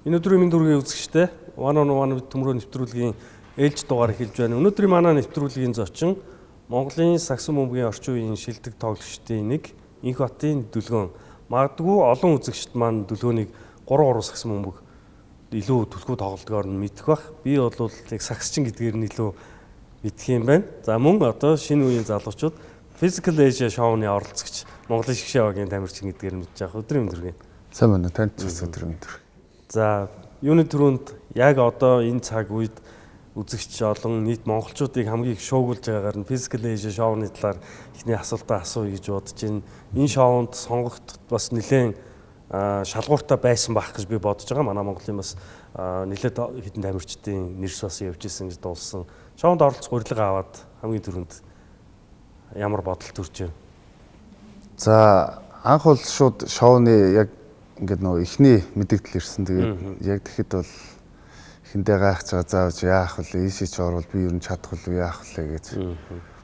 Энэ өдрийн мэнд хүргэе үзэгчтэй One on One төмрөө нэвтрүүлгийн ээлж дугаар эхэлж байна. Өнөөдрийн манай нэвтрүүлгийн зочин Монголын сагсан бөмбөгийн орчин үеийн шилдэг тоглогчдын нэг Инх Батын Дүлгөөн. Магадгүй олон үзэгчд маань Дүлгөөнийг 3 сагсан бөмбөг илүү түлхүү тоглолтгоор нь мэдэх бах. Би бол яг сагсчин гэдгээр нь илүү мэдэх юм байна. За мөн одоо шинэ үеийн залуучууд Physical Asia шоуны оролцогч Монголын шгшээ багийн тамирчин гэдгээр нь мэдж байгаа. Өдрийн мэнд хүргэе. Сайн байна уу? Танд ч өдрийн мэнд хүргэе. За юуны түрүүнд яг одоо энэ цаг үед үзэгч олон нийт монголчуудыг хамгийн их шуугуулж байгаагаар нь Physical Asia шоуны талаар ихний асуултаа асууя гэж бодож байна. Энэ шоунд сонгогдоход бас нэлээд шалгууртай байсан байх гэж би бодож байгаа. Манай Монголын бас нэлээд хэдэн тамирчдын нэрс бас явж исэн гэж дуулсан. Шоунд оролцох урилга аваад хамгийн түрүүнд ямар бодол төрж байна? За анх бол шууд шоуны яг ингээд нөө ихний мэдээлэл ирсэн. Тэгээд яг тэгэхэд бол эхэндээ гайхаж байгаа заавч яах вэ? Ийшээ ч орвол би ер нь чадах уу яах вэ гэж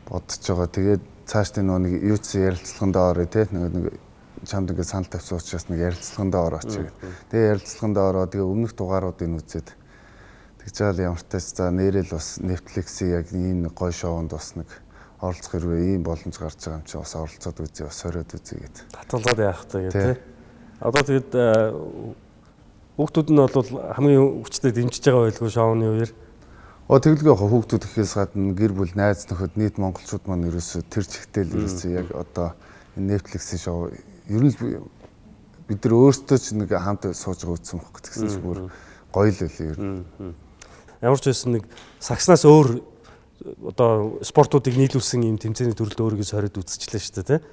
бодож байгаа. Тэгээд цаашдын нөө нэг юу ч ярилцлагандаа орё те нэг чамд ингээд санал тавьсан учраас нэг ярилцлагандаа орооч гэдэг. Тэгээд ярилцлагандаа ороо тэгээ өмнөх дугааруудыг үзээд тэгж байгаа ямар ч тач за нэрэл бас Netflix-ийн яг ийм гоё шоунд бас нэг оролцох хэрвээ ийм боломж гарч байгаа юм чи бас оролцоод үзье бас хориод үзье гэдэг. Татгалзаад яах вэ гэдэг те. Одоо тэгээд хүүхдүүд нь бол хамгийн хүчтэй дэмжиж байгаа байлгүй шоуны үеэр. Тэгэлгүй яг хүүхдүүд ихээс гадна гэр бүл найз нөхөд нийт монголчууд маань ерөөсөө тэр чигтэл ерөөсөө яг одоо энэ Netflix-ийн шоу ер нь бид нар өөрсдөө ч нэг хамт сууж байгаа үзсэн баг гэсэн чинь бүр гоё л байлээ ер нь. Ямар ч байсан нэг сагснаас өөр одоо спортуудыг нийлүүлсэн юм тэмцээний төрөлд өөрийгөө сориод үзчихлээ шүү дээ, тэ?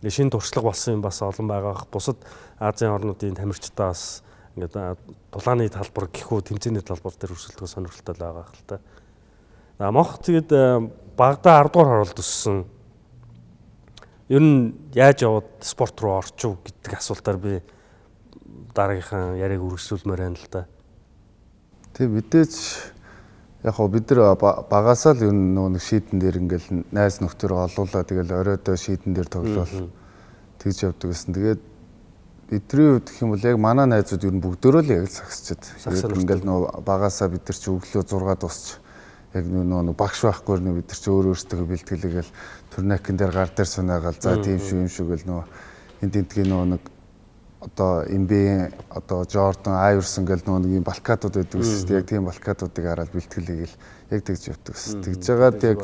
Шинэ туршлага болсон юм бас олон байгаа. Бусад Азийн орнуудын тамирчдаас ингээд дулааны талбар гэхүү тэмцээний талбар дээр өрсөлдөх сонирхолтой байгаа хэл та. Монх тэгээд багада 10 дугаар хороолд өссөн. Ер нь яаж яваад спорт руу орчих гэдэг асуултаар би дараагийнхаа яриаг үргэлжлүүлмээр байна л да. Тэг мэдээж яг хоо бид нар багасаа л ер нь нэг шийдэн дээр ингээл найз нөхдөр олуулаа тэгэл оройдоо шийдэн дээр тоглоол тэгж явдаг гэсэн. Тэгээд бидний хувьд гэх юм бол яг манай найзууд ер нь бүгдөө л яг сагсчихэд ингээл нөө багасаа бид нар ч өглөө 6 дуусч яг нөө багш байхгүй бид нар ч өөрөөсөө бэлтгэлээгээл турникэн дээр гар дээр сунаагаал за тийм шүү юм шүү гэл нөө энд тентгийн нөө нэг одоо NBA одоо Jordan Iverson гэл нэг юм балкадууд байдаг шүү дээ. Яг тийм балкадуудыг хараад бэлтгэлээгээл яг тэгж явдаг гэсэн. Тэгж байгаад яг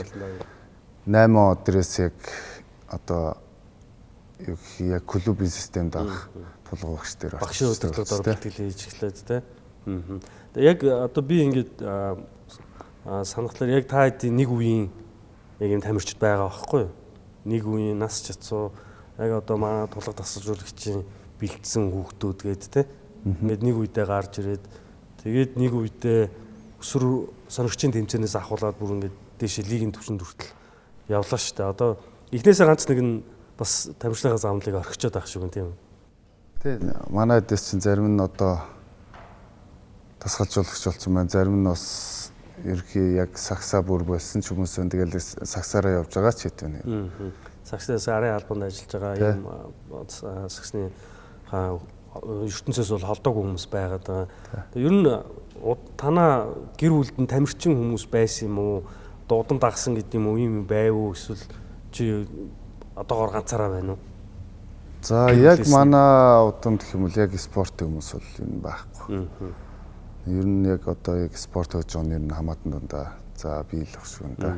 8 өдрөөс яг одоо яг клубын системд авах тулгуур багш дээр багшийн хөтөлбөрөөр бэлтгэл хийж эхлээд тэ. Яг одоо би ингээд санахлаар яг та хэдийн нэг үеийн яг юм тамирчид байгаа байхгүй юу? Нэг үеийн нас чацуу яг одоо манай тулга тасалжуулагчийн бэлдсэн хүүхдүүд гээд те. Ингээд нэг үедээ гарч ирээд тэгээд нэг үедээ өсвөр сонирхчийн тэмцээнээс ахуулаад бүр ингээд дээшээ лигийн түвшинд хүртэл явлаа шүү дээ. Одоо эхнээсээ ганц нэг нь бас тамирчлагын замлыг орхичод байх шиг юм тийм үү? Тийм. Манай дэс чинь зарим нь одоо тасгалжуулагч болсон байна. Зарим нь бас ерхий яг сагсаа бүр болсон ч хүмүүс нь тэгэл сагсаараа явж байгаа ч хэвтэй нэ. Сагсаас арын албанд ажиллаж байгаа юм сагсны ертөнцөөс бол холдоогүй хүмүүс байгаад байгаа. Тэгээ ер нь танаа гэр бүлд нь тамирчин хүмүүс байсан юм уу? Дуудан дагсан гэдэг юм уу? Ийм байв уу? Эсвэл чи одоогоор ганцаараа байна уу? За яг манай удамд гэх юм бол яг спорт хүмүүс бол энэ байхгүй. Ер нь яг одоо яг спорт хийж байгаа нь хамаатан дундаа за би л өгш юм да.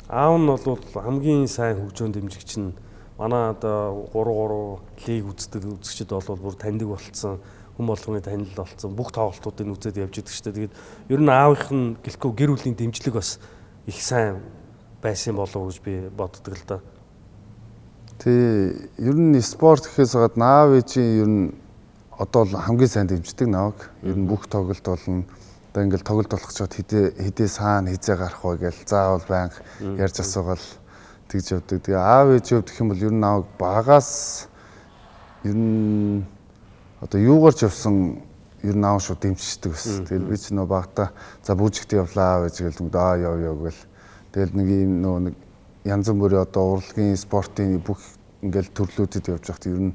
Аав нь бол хамгийн сайн хөгжөөнд дэмжигч нь манай одоо 3 лиг үздэг үзэгчд бол бүр таньдаг болцсон, хүн болгоны танил болцсон, бүх тоглолтуудыг үзээд явж идэг шүү дээ. Тэгээд ер нь аавынх нь гэлэхгүй гэр бүлийн дэмжлэг бас их сайн байсан болов уу гэж би боддог л да. Тэг ер нь спорт гэхээс гадна аав ээжийн ер нь одоо хамгийн сайн дэмждэг наваг. Ер нь бүх тоглолт болно. Одоо ингээл тоглолт болох ч хэдээ саана хизээ гарах вэ гээл заавал байнга ярьж асуугаал тэгж явдаг. Тэгээ аав ээж явдах юм бол ер нь наваг багаас ер нь одоо юугаарч явсан ер нь аав шууд дэмждэг байсан. Тэгэл би ч нөө багтаа за бүжигт явлаа гэж гэлдэг яв гэл. Тэгэл нэг ийм нэг янз бүрийн одоо урлагийн спортын бүх ингээл төрлүүдэд явж байхад ер нь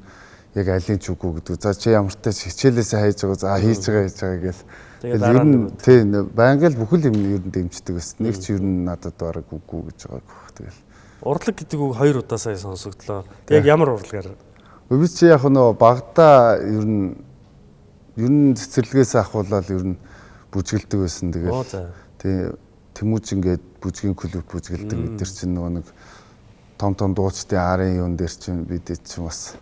яг алийг ч үгүй гэдэг. За чи ямар ч хичээлээсээ хайж байгаа за хийж байгаа гэл. Тэгэл ер нь тий байнга л бүхэл юм ер нь дэмждэг байсан. Нэг ч ер нь надад бараг үгүй гэж байгааг баг. Тэгэл урлаг гэдэг үг 2 удаа сая сонсогдлоо. Яг ямар урлагаар? Би чи яг нөө багада ер нь цэцэрлэгээс ахуулаад ер нь бүжгэлдэг байсан. Тэгэл тий Тэмүүж ингээд бүжгийн клуб бүжгэлдэг. Бид нар чинь нөгөө нэг том дуучдын арын юун дээр чинь бид чинь бас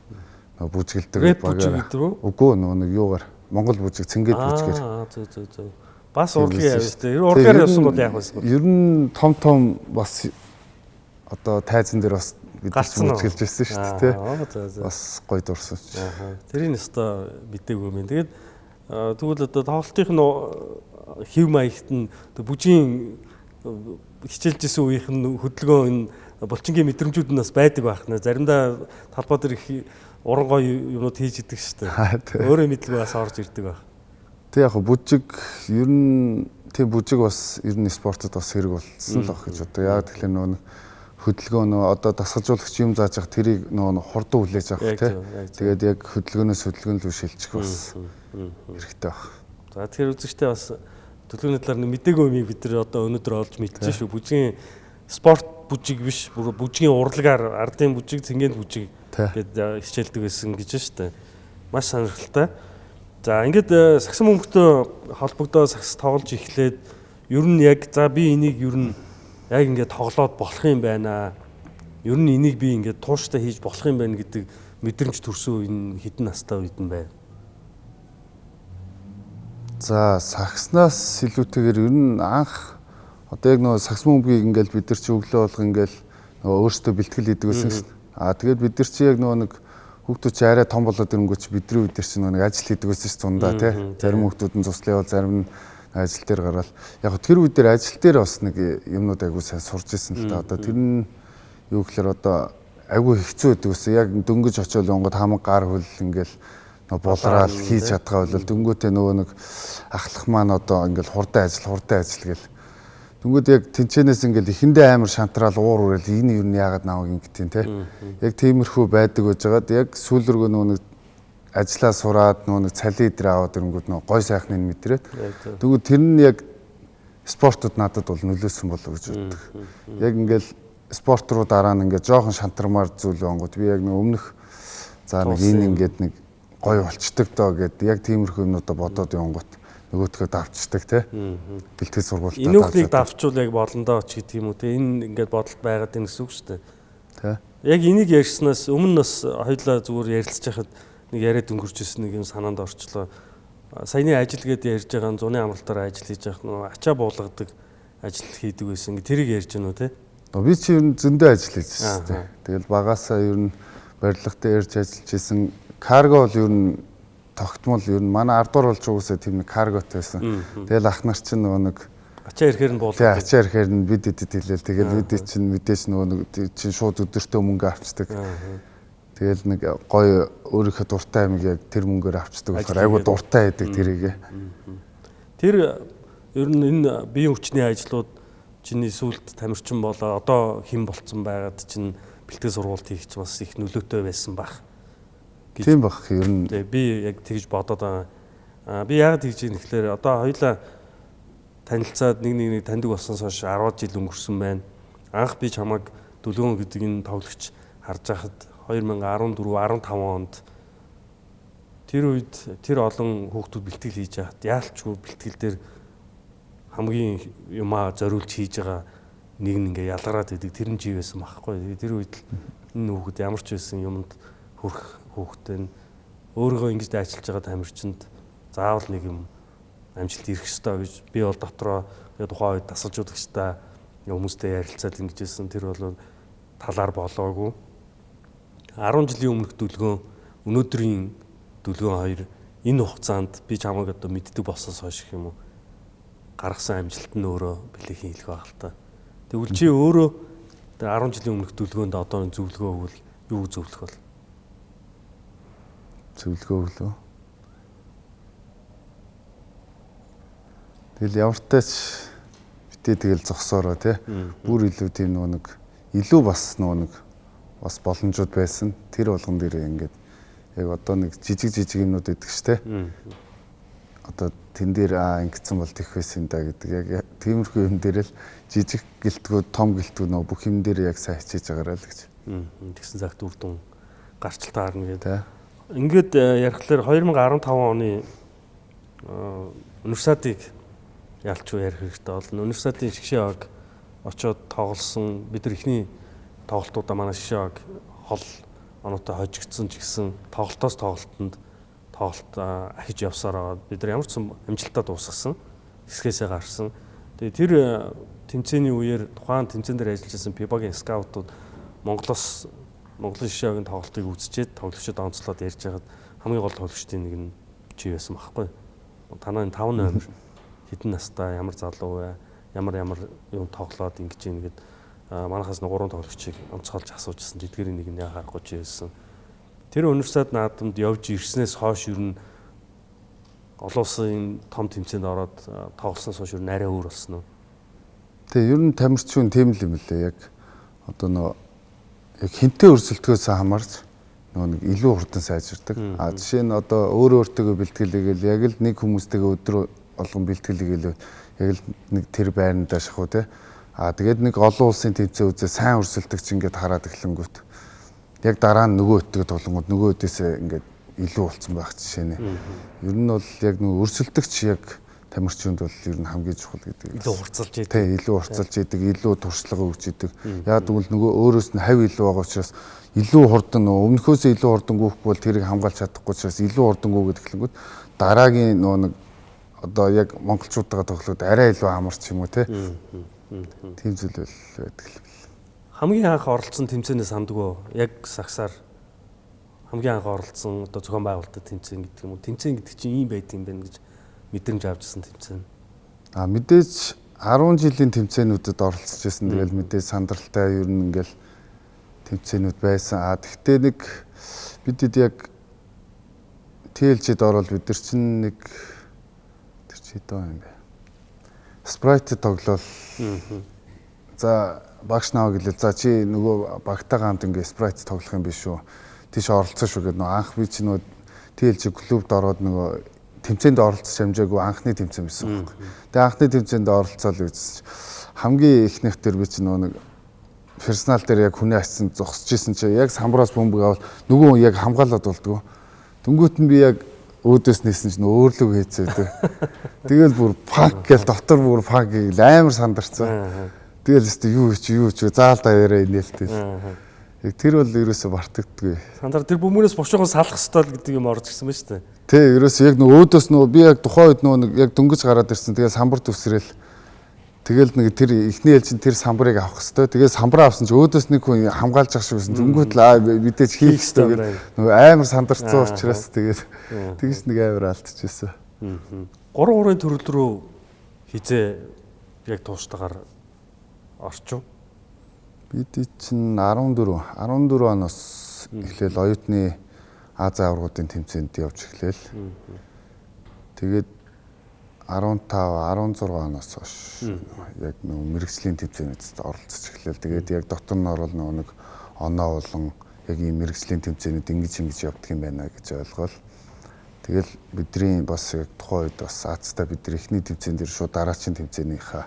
нөгөө бүжгэлдэг багаар. Үгүй нөгөө нэг юугаар Монгол бүжиг цэнгээд бүжгээр. Зөв. Бас урлагийн авьяас дээ. Урлагаар явсан бол яг байсан. Ер нь том бас одоо тайзан дээр бас бид бүжгэлж ирсэн шүү дээ. Бас гоё дурсан. Тэрийн өстой мэдээгүй юм. Тэгээд тэгвэл одоо тоглолтын хэв маягт нь бүжгийн хичээлжсэн үеийнх нь хөдөлгөөн энэ булчингийн мэдрэмжүүд нь бас байдаг байх нэ. Заримдаа талбай дээр их уран гоё юмнууд хийж идэг шүү дээ. Өөрөө мэдлэг бас орж ирдэг байх. Тэг яг бүжиг ер нь тэг бүжиг бас ер нь спортод бас хэрэг болсон л баг гэж одоо яг тэгэхээр нөгөө хөдөлгөөн одоо дасгалжуулагч юм зааж явах тэрийг нөгөө хурдан хүлээж авах тий. Тэгээд яг хөдөлгөөнөөс хөдөлгөөн рүү шилжих бас хэрэгтэй баг. За тэгэхээр үзэгчтэй бас төлөвлөний талаар мэдээгүй юмыг бид нар одоо өнөөдөр олж мэдчихэж шүү. Бүжгийн спорт бүжиг биш, бүжгийн урлагаар ардын бүжиг, цэнгийн бүжиг гэдэг хичээлдэг байсан гэж байна шүү дээ. Маш сонирхолтой. За ингээд сагсан бөмбөгтэй холбогдоо сагс тоглож эхлээд ер нь яг за би энийг ер нь яг ингээд тоглоод болох юм байна. Ер нь энийг би ингээд тууштай хийж болох юм байна гэдэг мэдрэмж төрсөн энэ хэдэн настай үед нь байв. За сагснаас илүүтэйгээр ер нь анх одоо яг нөгөө сагс бөмбөгийг ингээл бид нар чи өглөө болго ингээл нөгөө өөрсдөө бэлтгэл хийдэг байсан шин. Тэгээд бид нар чи яг нөгөө нэг хүүхдүүд чи арай том болоод ирэнгүүт чи бидний үед нар чи нөгөө нэг ажил хийдэг байсан шин тундаа тий. Зарим хүүхдүүд нь цуслаа явал зарим нь ажил дээр гараад яг тэр үед дээр ажил дээр бас нэг юмнууд айгуу сайн сурж ирсэн л да. Одоо тэр нь юу гэхээр одоо айгуу хэцүү байдаг гэсэн. Яг дөнгөж очиод онгод хамаг гар хөл ингээл болраал хийж чадгаа бол дөнгөтэй нөгөө нэг ахлах маань одоо ингээл хурдан ажил гэл дөнгөд яг тэнчэнээс ингээл эхэндээ амар шантраал уур уурал энэ юу нь яагаад наавг ингэтийн те яг тиймэрхүү байдаг гэж байгаад яг сүүлргөө нөгөө нэг ажиллаа сураад нөгөө нэг цалин идэр аваад ирэнгүүт нөгөө гой сайхныг мэдрээд дөнгөд тэр нь яг спортод надад бол нөлөөсөн болов гэж боддог. Яг ингээл спорт руу дараа нь ингээд жоохон шантармаар зүйл онгод би яг нэг өмнөх за нэг энэ ингээд нэг гоё болчдөг доо гэд яг тиймэрхүү юмнуудаа бодоод явангууд нөгөөтгөө давчдаг те бэлтгэл сургуультаа энэ үхнийг давчвал яг болондоо ч гэдэг юм уу те энэ ингээд бодолд байгаад энэ гэсэн үг шүү дээ те яг энийг ярьснаас өмнө бас хоёулаа зүгээр ярилцж байхад нэг яриад өнгөрч ирсэн нэг юм санаанд орчлоо саяны ажил гэдээ ярьж байгаа зуны амралтаар ажил хийж явах нөө ачаа буулгадаг ажил хийдэг байсан тэрийг ярьж гэнэ үү те би чи ер нь зөндөө ажил хийжсэн те тэгэл багаасаа ер нь барилгатай ярьж ажиллаж исэн карго бол ер нь тогтмол ер нь манай ардуур болж уусаа тийм нэг карготой байсан. Тэгэл ах нар чинь нөгөө нэг ачаа ирэхээр нь буулгадаг. Ачаа ирэхээр нь бид хэлээл тэгэл бид чинь мэдээж нөгөө нэг чинь шууд өдөртөө мөнгө авчдаг. Тэгэл нэг гоё өөрийнхөө дуртай амиг яг тэр мөнгөөр авчдаг болохоор айгуу дуртай байдаг тэрийгээ. Тэр ер нь энэ биеийн хүчний ажлууд чиний сүлд тамирчин болоо одоо хэн болцсон байгаад чинь бэлтгэл сургалт хийх ч бас их нөлөөтэй байсан баг. Тийм баг ер нь би яг тэгж бодоод байгаа. Би яг тэгж ийм ихлээр одоо хоёлаа танилцаад нэг таньдаг болсноос хойш 10 жил өнгөрсөн байна. Анх би чамайг Дүлгөөн гэдэг энэ тоглогч харж байхад 2014 15 онд тэр үед тэр олон хүүхдүүд бэлтгэл хийж байхад яалчгүй бэлтгэл дээр хамгийн юмаа зориулж хийж байгаа нэг нь ингээ ялгараад идэг тэр нь жив байсан байхгүй. Тэр үед энэ хүүхэд ямар ч байсан юмд хүрх хүүхдээ өөрийгөө ингэж ажиллаж байгаа тамирчинд заавал нэг юм амжилт ирэх ёстой гэж би бол дотроо тухайн үед дасгалжуулагчтай хүмүүстэй ярилцаад ингэж хэлсэн тэр бол талаар болоогүй 10 жилийн өмнөх Дүлгөөн өнөөдрийн Дүлгөөн хоёр энэ хугацаанд би чамайг одоо мэддэг болсоос хойш гэх юм уу гаргасан амжилт нь өөрөө бэлэхийн хэлэх байх л та. Тэгвэл чи өөрөө 10 жилийн өмнөх Дүлгөөнд одоо зөвлөгөө өгвөл юу зөвлөх вэ? Зөвлөгөө өглөө. Тэгэл ямартайч битээ тэгэл зогсоороо тий. Бүр илүү тийм нэг илүү бас нэг бас боломжууд байсан. Тэр болгон дээр ингээд яг одоо нэг жижиг юмнууд идэх штэ. Одоо тэн дээр ингэсэн бол тех байсан да гэдэг яг тиймэрхүү юм дээр л жижиг гэлтгүүд том гэлтгүүд нөө бүх юм дээр яг сайн хичээж байгаарай л гэж. Тэгсэн цагт үр дүн гарчлалтай гарна гэдэг. Ингээд ярихлаар 2015 оны университетийг ялч ярих хэрэгтэй болно. Университетийн шгшээ аг очоод тоглосон. Бид нар ихний тоглолтуудаа манай шгшээ аг хол оноотой хожигдсон ч гэсэн тоглолтоос тоглолтод тоглолт ахиж явсаар байгаа. Бид нар ямар ч амжилтаа дуусгасан. Хэсгээсээ гарсан. Тэгээ тэр тэмцээний үеэр тухайн тэмцээн дээр ажиллаж байсан FIBA-гийн скаутууд Монголын шгшээгийн тоглолтыг үзчихэд тоглогчид онцлоод ярьж байгаад хамгийн гол тоглогчдын нэг нь чи байсан байхгүй. Танай 5 номер хэдэн настай ямар залуу вэ? Ямар юм тоглоод ингэж ийн гэд манайхаас 3 тоглогчийг онцгойлж асуужсэн. Тэдгэрийн нэг нь яа харахгүй ч байсан. Тэр университет наадамд явж ирснээс хойш ер нь олон улсын том тэмцээнд ороод тоглосноос хойш ер нь арай өөр болсон уу? Тэгээ ер нь тамирчин тийм л юм лээ. Яг одоо нөө яг хинтээ өрсөлдөхөөс хамаарч нэг илүү хурдан сайжирдаг. Жишээ нь одоо өөртөө бэлтгэлээгээл яг л нэг хүмүүстэйгээ өдөр болгон бэлтгэлээгээл яг л нэг тэр байрандаа шахуу те. Тэгээд нэг олон улсын тэмцээн үзээ сайн өрсөлдөгч ингээд хараад эхлэнгүүт яг дараа нь нөгөө өтгөд толонгод нөгөө өдөөсөө ингээд илүү болсон байх жишээ нэ. Ер нь бол яг нөгөө өрсөлдөгч яг тамирчинд бол ер нь хамгийн чухал гэдэг. Илүү хурцлж идэг. Тий, илүү хурцлж идэг, илүү туршлага өгч идэг. Яг тэгвэл нөгөө өөрөөс нь хавь илүү байгаа учраас илүү хурдан өмнөхөөс илүү хурдан гүйхгүй бол тэрийг хамгаалж чадахгүй учраас илүү хурдан гүйгээд эхлэнгүүт дараагийн нөгөө нэг одоо яг монголчуудаа тоглоход арай илүү амарч юм уу те. Тийм зүйл бол байдаг л. Хамгийн анх оролцсон тэмцээнээ санддаг уу? Яг сагсаар хамгийн анх оролцсон одоо зохион байгуулалтад тэмцээн гэдэг юм уу? Тэмцээн гэдэг чинь ийм байт юм байна гэж мэдрэмж авчихсан тэмцээн. Мэдээж 10 жилийн тэмцээнүүдэд оролцож байсан. Тэгэл мэдээж сандралтай ер нь ингээл тэмцээнүүд байсан. Тэгтээ нэг бидэд яг TLC-д ороод бид нар чинь нэг тэр чи доо юм бэ. Sprite тоглол. За багш наваа гэлээ. За чи нөгөө багтаа гамд ингээ Sprite тоглох юм биш үү? Тийш оролцсон шүү гэдэг. Нөгөө анх би чи нөгөө TLC клубд ороод нөгөө тэмцээнд оролцож хамжаагүй анхны тэмцээн байсан байхгүй. Тэгээ анхны тэмцээнд оролцоод үзсэн. Хамгийн ихнийх дээр би чи нөгөө нэг персонал дээр яг хүнээ ассан зогсож исэн чи яг самбраас бөмбөг авал нөгөө хүн яг хамгаалаад болдгоо. Дөнгөт нь би яг өөдөөс нээсэн чинь өөрлөг хийцээ дээ. Тэгэл бүр пак гэл дотор бүр пак гэл амар сандарцсан. Тэгэл өстө юу ч заалдаа яриа инээлтэй. Яг тэр бол ерөөсө бартагддаггүй. Сандар тэр бөмбөгөөс бушуухан салах ёстой л гэдэг юм орж ирсэн ба шүү дээ. Тий, ерөөсө яг нөгөө өөдөөс нөгөө би яг тухайн үед нөгөө яг дөнгөж гараад ирсэн. Тэгээ самбар төвсрэл. Тэгэл нэг тэр ихний ээлжин тэр самбарыг авах хэвээр. Тэгээ самбараа авсан чи өөдөөс нэг хүн хамгаалж ах шиг байсан. Дөнгөд л мэдээж хийх хэвээр гэдэг. Нөгөө амар сандарцсан учраас тэгээд тэгж нэг амар алдчихсан. 3-3-ын төрөл рүү хизээ яг тууштайгаар орчив. Бид чинь 14 оноос эхлээл оюутны Азийн аваргуудын тэмцээнд явж эхлээл. Тэгээд 15, 16 оноос хойш яг нөгөө мэрэгжлийн тэмцээнүүдэд оролцож эхлээл. Тэгээд яг дотор нь орол нэг оноо болон яг ийм мэрэгжлийн тэмцээнүүд ингэж явдаг юм байна гэж ойлгоол. Тэгэл бидний бас яг тухайн үед бас Азтай бид нар ихний тэмцээн дээр шууд дараачийн тэмцээнийхээ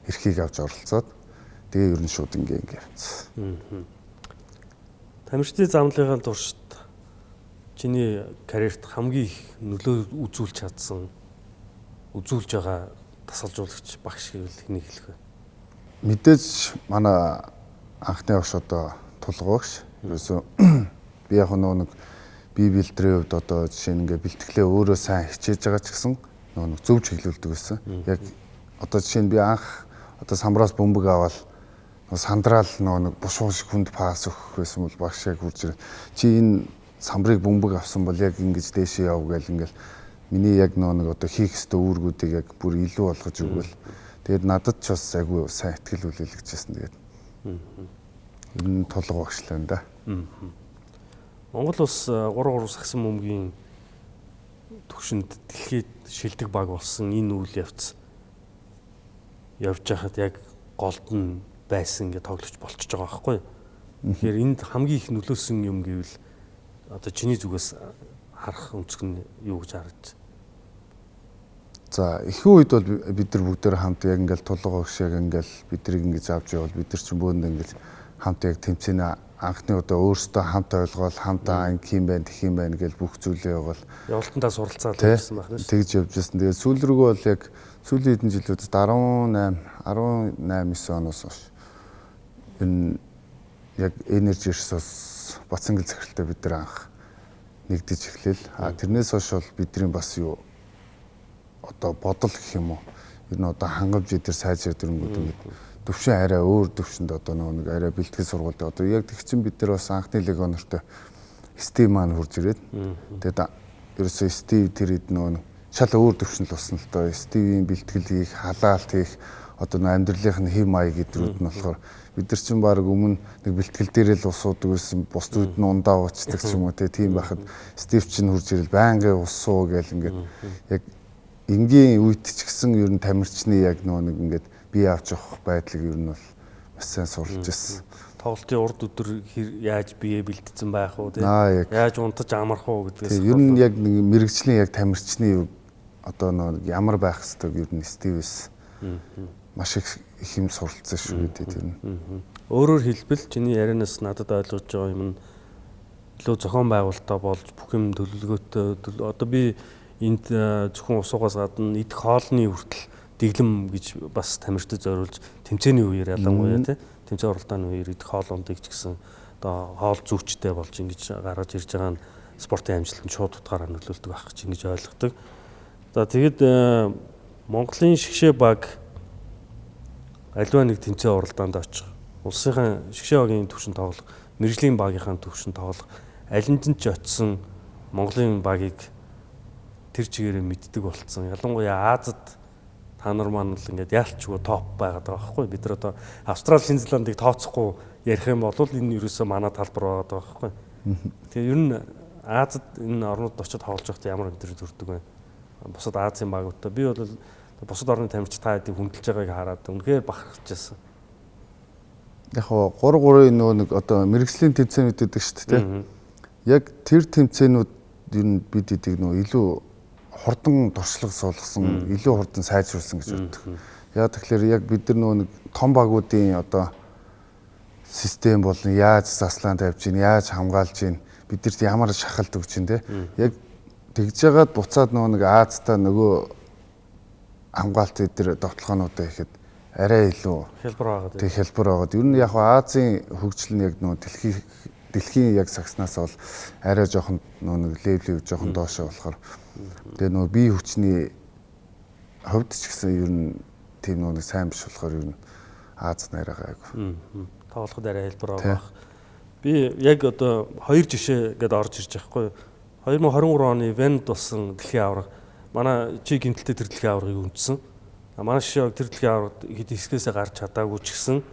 эрхийг авч оролцоод тэгээ ер нь шууд ингэ явцсан. Тамирчдын замлын туршид чиний карьерт хамгийн их нөлөө үзүүлж чадсан үзүүлж байгаа тасалжуулагч багш гэвэл хэнийг хэлэх вэ? Мэдээж манай анхны багш одоо тулга багш. Ерөөсөө би яг нэг бие бэлтрийн хувьд одоо жишээ нь ингээ бэлтгэлээ өөрөө сайн хичээж байгаа ч гэсэн нэг зөв чиглүүлдэг байсан. Яг одоо жишээ нь би анх одоо самбраас бөмбөг аваад сандраал нэг бушуу шиг хүнд пасс өгөх байсан бол багш яг хурж чи энэ самбрыг бөмбөг авсан бол яг ингэж дээшээ яв гээл ингээл миний яг нэг одоо хийх ёстой үүргүүдийг яг бүр илүү болгож өгвөл тэгээд надад ч бас айгүй сайн ихтгэл үлээлгэжсэн тэгээд энэ тулга багшлаа да. Монгол улс 3-3 сагсан бөмбөгийн төвшөнд дэлхийд шилдэг баг болсон энэ үйл явц явж байхад яг голд нь байсан ингээд тоглож болчихж байгаа байхгүй юу. Тэгэхээр энд хамгийн их нөлөөсөн юм гэвэл одоо чиний зүгээс харах өнцг нь юу гэж харагдаж? За ихэнх үед бол бид нар бүгдээр хамт яг ингээл тулгуур шиг ингээл бидрийг ингэж авч явал бид нар ч бөөнд ингээл хамт яг тэмцээнэ анхны удаа өөрсдөө хамт ойлгоол хамтаа ингэ юм байна тэх юм байна гэж бүх зүйлээ явал явалтандаа суралцаад явсан байна шүү. Тэгж явж байсан. Тэгээд сүүл рүүгээ бол яг сүүлийн хэдэн жилүүдэд 18 9 оноос хойш энэ яг Energy Resource Бацангэл захиралтай бид нар анх нэгдэж эхлэв. Тэрнээс хойш бол бидний бас юу одоо бодол гэх юм уу ер нь одоо хангамж дээр сайжраад ирэнгүүт ингээд төвшин арай өөр төвшөнд одоо нэг арай бэлтгэл сургуульд одоо яг тэгчин бид нар бас анхны легионертой Стив маань хурж ирээд тэгээд ерөөсөө Стив тэр хэд нөгөө шал өөр төвшөнд л болсон л доо Стивийн бэлтгэл хийх халаалт хийх одоо амьдралынх нь хэв маяг гэдрүүд нь болохоор бид нар чинь баг өмнө нэг бэлтгэл дээрээ л ус уудаг гэсэн бус зүуд нь ундаа уучдаг ч юм уу тийм байхад Стив чинь хурж ирэл байнгын ус суу гэл ингээд яг энгийн үйт ч гэсэн ер нь тамирчны яг нөгөө нэг ингээд бие авч явах байдлыг ер нь бол бас сайн сурч ирсэн. Тоглолтын урд өдөр яаж бие бэлдсэн байх уу тийм яаж унтаж амарх уу гэдгээс ер нь яг нэг мэрэгжлийн яг тамирчны одоо нэг ямар байх хэвээр ер нь Стивээс маш их юм суралцсан шүү дээ тэр нь. Өөрөөр хэлбэл чиний ярианаас надад ойлгож байгаа юм нь илүү зохион байгуулалтаа болж бүх юм төлөвлөгөөтэй одоо би энд зөвхөн усуугаас гадна идэх хоолны хүртэл дэглэм гэж бас тамирчид зориулж тэмцээний үеэр ялангуяа тийм тэмцээн оролдооны үеэр идэх хоол ундыг ч гэсэн одоо хоол зүйчтэй болж ингэж гаргаж ирж байгаа нь спортын амжилтанд шууд утгаараа нөлөөлдөг байх гэж ингэж ойлгодог. За тэгэд Монголын шгшээ баг аливаа нэг тэмцээн оролдоонд очих улсынхаа шгшээ багийн төвшин тоглох мэрэгжлийн багийнхаа төвшин тоглох аль нь ч очисон Монголын багийг тэр чигээрээ мэддэг болцсон. Ялангуяа Азад та нар маань л ингээд яалчгүй топ байгаад байгаа байхгүй. Бид нар одоо Австрали, Шинэ Зеландыг тооцохгүй ярих юм бол энэ ерөөсөө манай талбар байгаа байхгүй. Тэгээ ер нь Азад энэ орнууд очиод тоглож байхад ямар өндөр төрдөг вэ? Бусад Азийн багуудаа би бол бусад орны тамирч та хэдийг хүндэлж байгааг хараад үнэхээр бахархаж байсан. Яг гоо 3-3-ийн нөгөө нэг одоо мэрэгжлийн тэмцээнүүд гэдэг шүү дээ. Яг тэр тэмцээнүүд ер нь бид эдийг нөгөө илүү хурдан туршлага суулгасан, илүү хурдан сайжруулсан гэж боддог. Яг тэгэхээр яг бид нар нөгөө нэг том багуудын одоо систем болон яаж заслаан тавьж гин, яаж хамгаалж гин, бидэрт ямар шахалт өгч гин те. Яг тэгж яагаад буцаад нөгөө нэг Азтай нөгөө хамгаалт эдэр довтлохоонуудаа ихэд арай илүү хэлбэр байгаа. Тэг хэлбэр байгаа. Ер нь яг Азийн хөгжил нь яг нөгөө дэлхийн яг сагснаас бол арай жоохон нөгөө левел жоохон доошоо болохоор тэгээ нөгөө бие хүчний хувьд ч гэсэн ер нь тийм нөгөө сайн биш болохоор ер нь Аз нараа гайгүй. Тоглоход арай хэлбэр байгаа. Би яг одоо хоёр жишээ гээд орж ирж байхгүй. 2023 оны Венд болсон дэлхийн аварга манай чи гинтэлтэй тэр дэлхийн аваргыг үндсэн. Манай шишээ тэр дэлхийн аваргад хэд хэсгээсээ гарч чадаагүй ч гэсэн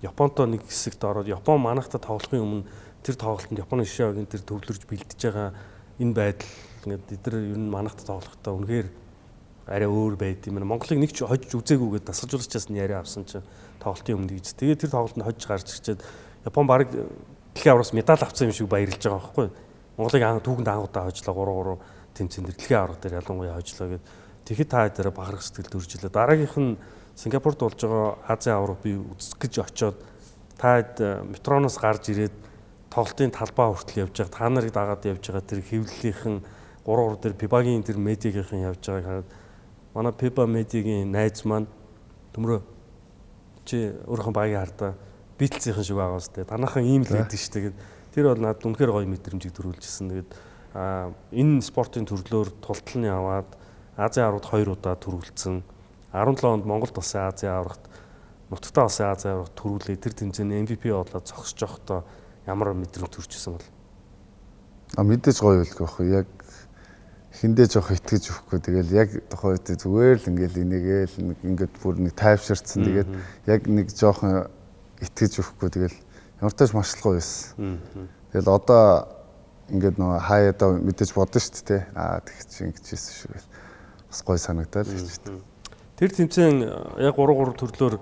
Японтой нэг хэсэгт ороод Япон манайхтай тоглохын өмнө тэр тоглолтод Японы шишээгийн тэр төвлөрж бэлдэж байгаа энэ байдал ингээд эдгээр ер нь манайхтай тоглохдоо үнэхээр арай өөр байд юм. Монголыг нэг ч хожиж үзээгүйгээд дасгалжуулчихсан нь яриа авсан чинь тоглолтын өмнө гэж. Тэгээд тэр тоглолтод хожиж гарч ирчээд Япон баг дэлхийн авараас медаль авсан юм шиг баярлж байгаа байхгүй. Монголыг түүхэнд анхудаа хожлоо 3-3 тэмцээн дээр дэлхийн аварга дээр ялангуяа хожлоо гэд. Тэгэхэд та дээр бахарх сэтгэл төржилээ. Дараагийнх нь Сингапурт болж байгаа Азийн аварга би үзэх гэж очоод та метроноос гарч ирээд тоглолтын талбай хүртэл явж байгаа. Та нарыг дагаад явж байгаа тэр хэвлэлийнхэн 3-3 дээр Пибагийн тэр медиагийнхэн явж байгааг хараад манай Пиба медиагийн найз маань төмрөө чи өөрийнхөө багийг хардаа Битлсийнхэн шиг байгаа үстэй. Танаахан ийм л байдаг шүү дээ. Тэр бол надад үнэхээр гоё мэдрэмжийг төрүүлжсэн. Тэгээд энэ спортын төрлөөр тулталны аваад Азийн аваргад 2 удаа төрүүлсэн. 17 онд Монголд болсон Азийн аваргад нутагтаа болсон Азийн аваргад төрүүлээ. Тэр тэмцээний MVP болоод зогсож явахдаа ямар мэдрэмж төрчихсөн бол? Мэдээж гоё байлгүй бах. Яг хиндээ жоох итгэж өгөхгүй. Тэгэл яг тухайн үед зүгээр л ингээл энийгээл ингээд бүр нэг тайвширцсан. Тэгээд яг нэг жоохон итгэж өгөхгүй. Тэгэл ямар тааж машлахгүй байсан. Тэгэл одоо ингээд нөгөө хаяада мэдээж бодно шүү дээ. Тэг чи ингэж хийсэн шүү. Бас гоё санагдаад гэж байна. Тэр тэмцээн яг 3 төрлөөр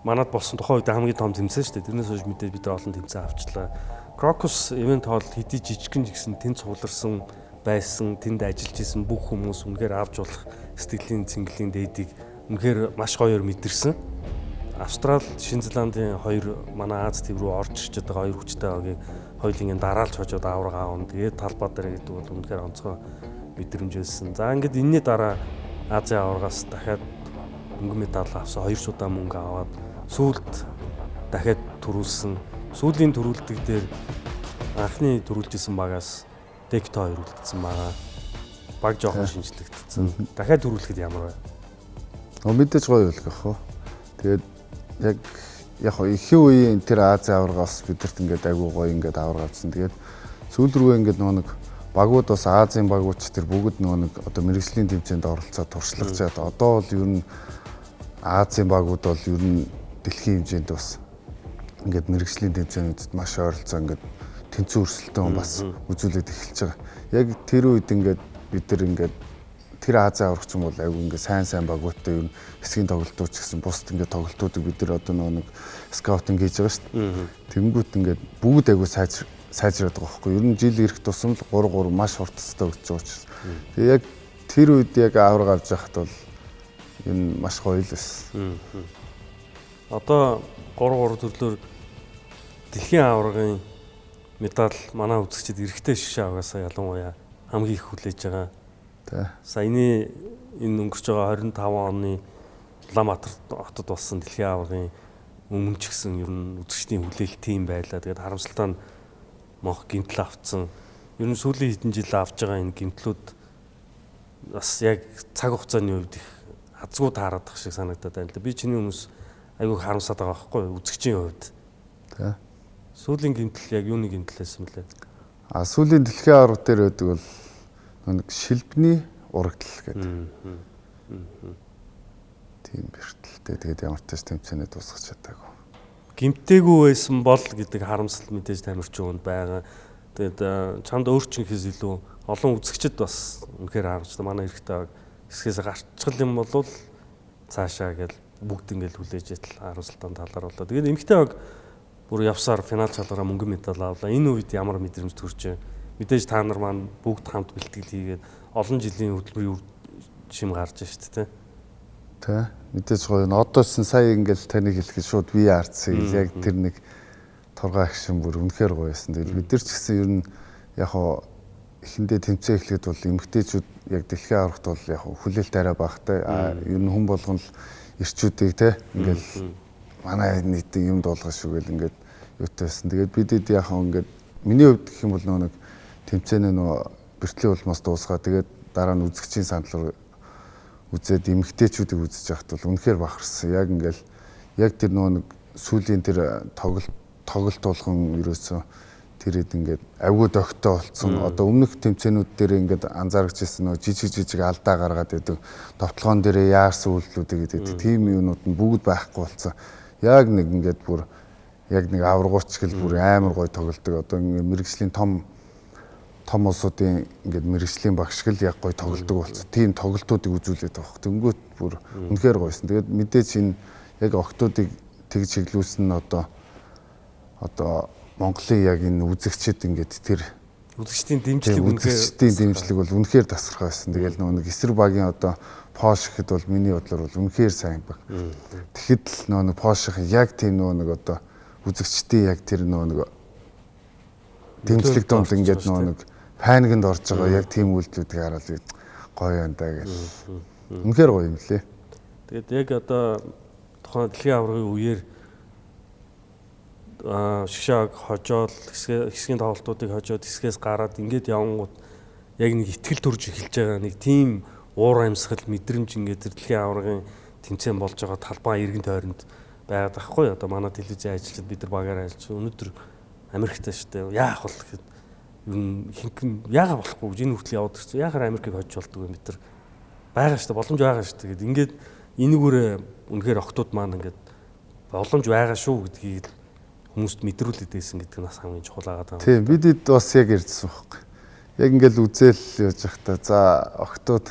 манад болсон тухайн үед хамгийн том тэмцээн шүү дээ. Тэрнээс хойш мэдээж бид олон тэмцээн авчлаа. Crocus event hall хэдий жижигхэн жигсэн тэнд цугларсан байсан, тэнд ажиллаж исэн бүх хүмүүс үнэхээр авч болох сэтгэлийн цэнгэлийн дээдийг үнэхээр маш гоёор мэдэрсэн. Австрал, Шинэ Зеландын хоёр манай Аз төв рүү орж ирчээд байгаа хоёр хүчтэй багийг хоёулын дараалж хожоод авраг аавна. Тэгээд талбай дээр гэдэг бол үнэхээр онцгой мэдрэмж байсан. За ингээд энэний дараа Азийн аврагаас дахиад мөнгөн медаль авсан 2 удаа мөнгө аваад сүүлд дахиад төрүүлсэн. Сүүлийн төрүүлдэг дээр анхны төрүүлжсэн багаас Декто 2 үлдсэн байгаа. Баг жоохон шинжлэгдсэн. Дахиад төрүүлэхэд ямар вэ? Мэдээж гоё үлгэх хөө. Тэгээд яг ихэн үеийн тэр Азийн аврагаас бидэрт ингээд айгүй гоё ингээд авраг авсан. Тэгээд сүүл рүү ингээд нэг багууд бас Азийн багууч тэр бүгд нэг одоо мэрэгжлийн тэмцээнд оролцоод туршлагачаад одоо бол ер нь Азийн багууд бол ер нь дэлхийн хэмжээнд бас ингээд мэрэгжлийн тэмцээнүүдэд маш ойролцоо ингээд тэнцүү өрсөлдөөн бас үзүүлээд эхэлж байгаа. Яг тэр үед ингээд бид нар ингээд тэр Азийн аврагч юм бол айгүй ингээд сайн багуудтай ер нь хэсгийн тоглолтууд ч гэсэн бусд ингээд тоглолтуудыг бид нар одоо нэг скаутинг хийж байгаа шүү дээ. Тэнгүүт ингээд бүгд айгүй сайжраад байгаа байхгүй. Ер нь жил ирэх тусам л 3 маш хурцтай өгч байгаа учраас. Тэгээ яг тэр үед яг авраг авч яхад бол энэ маш гоё л байсан. Одоо 3 төрлөөр дэлхийн аврагын медаль манай үзэгчид эрэгтэй шишээ аваасаа ялангуяа хамгийн их хүлээж байгаа. Саяны энэ өнгөрч байгаа 25 оны Улаанбаатар хотод болсон дэлхийн аврагын өмнө ч гэсэн ер нь үзэгчдийн хүлээлт тийм байлаа. Тэгээд харамсалтай нь Монх гимтэл авцсан. Ер нь сүүлийн хэдэн жил авж байгаа энэ гимтлүүд бас яг цаг хугацааны үед их азгүй таарадах шиг санагдаад байна л да. Би чиний хүмүүс айгүй харамсаад байгаа байхгүй юу? Үзэгчийн хувьд. Сүүлийн гимтэл яг юуны гимтэл байсан бэлээ? Сүүлийн дэлхийн авраг дээр байдаг бол нэг шилбэний урагдал гэдэг. Тийм бэртэлтэй. Тэгээд ямар ч тач тэмцээний дуусгах чадаагүй. Гимтээгүй байсан бол гэдэг харамсал мэдээж тамирчин хүнд байгаа. Тэгээд чамд өөрчнөхөөс илүү олон үзэгчд бас үнэхээр харамсалтай. Манай хэрэгтэй хэсгээс гарчгал юм бол цаашаа гэл бүгд ингээл хүлээж ятал харамсалтай талаар болоо. Тэгээд эмэгтэй баг бүр явсаар финал цалгараа мөнгөн медаль авлаа. Энэ үед ямар мэдрэмж төрж байна? Мэдээж та нар маань бүгд хамт бэлтгэл хийгээд олон жилийн хөтөлбөрийн шим гарч штэ тэ. Мэдээж гоё. Одоосэн сая ингээл таныг хэлэхэд шууд VR-ц яг тэр нэг торгой акшн бүр үнэхээр гоё байсан. Тэгэл бид нар ч гэсэн ер нь яг хоо эхэндээ тэмцээн эхлэхэд бол эмэгтэйчүүд яг дэлхийн аврагт бол яг хүлээлт арай багтай. Ер нь хүн болгон л ирчүүдийг тэ ингээл манай нийтийн юмд болгоо шүүгээл ингээд юутайсан. Тэгээд бидэд яг ингээд миний хувьд гэх юм бол нэг тэмцээнээ бэртлийн улмаас дуусгаа. Тэгээд дараа нь үзэгчийн санал руу үзээд эмэгтэйчүүдийг үзэж яхад бол үнэхээр бахарсан. Яг ингээл яг тэр нэг сүүлийн тэр тоглолт болгон ерөөсөө тэр хэд ингээд авгууд огтой болцсон. Одоо өмнөх тэмцээнүүд дээр ингээд анзаарч ирсэн жижиг алдаа гаргаад идэг. Товтлогоон дээр яарсан үйлдэлүүдийг гэдэг. Тим юмнууд нь бүгд байхгүй болцсон. Яг нэг ингээд бүр яг нэг аврагууч гэл бүр амар гоё тоглолдог. Одоо ингээд мэрэгжлийн том улсуудын ингээд мэрэгжлийн багш гэл яг гоё тоглолдог болсон. Тийм тоглолтуудыг үзүүлээд байгаа. Тэнгүүт бүр үнэхээр гойсон. Тэгээд мэдээж энэ яг охтуудыг тэгж чиглүүлсэн нь одоо Монголын яг энэ үзэгчд ингээд тэр үзэгчдийн дэмжлэг бол үнэхээр тасархай байсан. Тэгэл нэг эсрэг багийн одоо Пош гэхэд бол миний бодлоор бол үнэхээр сайн баг. Тэгэхэд л нэг Пошх яг тийм нэг одоо үзэгчдийн яг тэр нэг дэмжлэг домл ингээд нэг паникнд орж байгаа яг тийм үйлдэлүүдийг хараад гоё юм даа гэл. Үнэхээр гоё юм лээ. Тэгээд яг одоо тухайн дэлхийн аврагын үеэр шишааг хожоод хэсгийн тоглолтуудыг хожоод хэсгээс гараад ингээд явангууд яг нэг ихтгэл төрж эхэлж байгаа нэг тийм уур амьсгал мэдрэмж ингээд дэлхийн аврагын тэмцээн болж байгаа талбай иргэн тойронд байгаад байхгүй юу? Одоо манай телевизийн ажилчид бид нар багаар ажиллаж өнөөдөр Америктай шүү дээ. Яах бол гэхэд ер нь хинхэн яагаад болохгүй гэж энэ хүртэл яваад ирсэн. Яахаар Америкийг хожиж болдгоо юм бид нар байгаа шүү дээ. Боломж байгаа шүү дээ. Гэт ингээд энэгүүрээ үнэхээр охтууд маань ингээд боломж байгаа шүү гэдгийг хүмүүст мэдрүүлээд байсан гэдэг нь бас хамгийн чухал байгаа даа. Тийм бидэд бас яг ярьжсэн байхгүй. Яг ингээл үзэл явж байхдаа за охтууд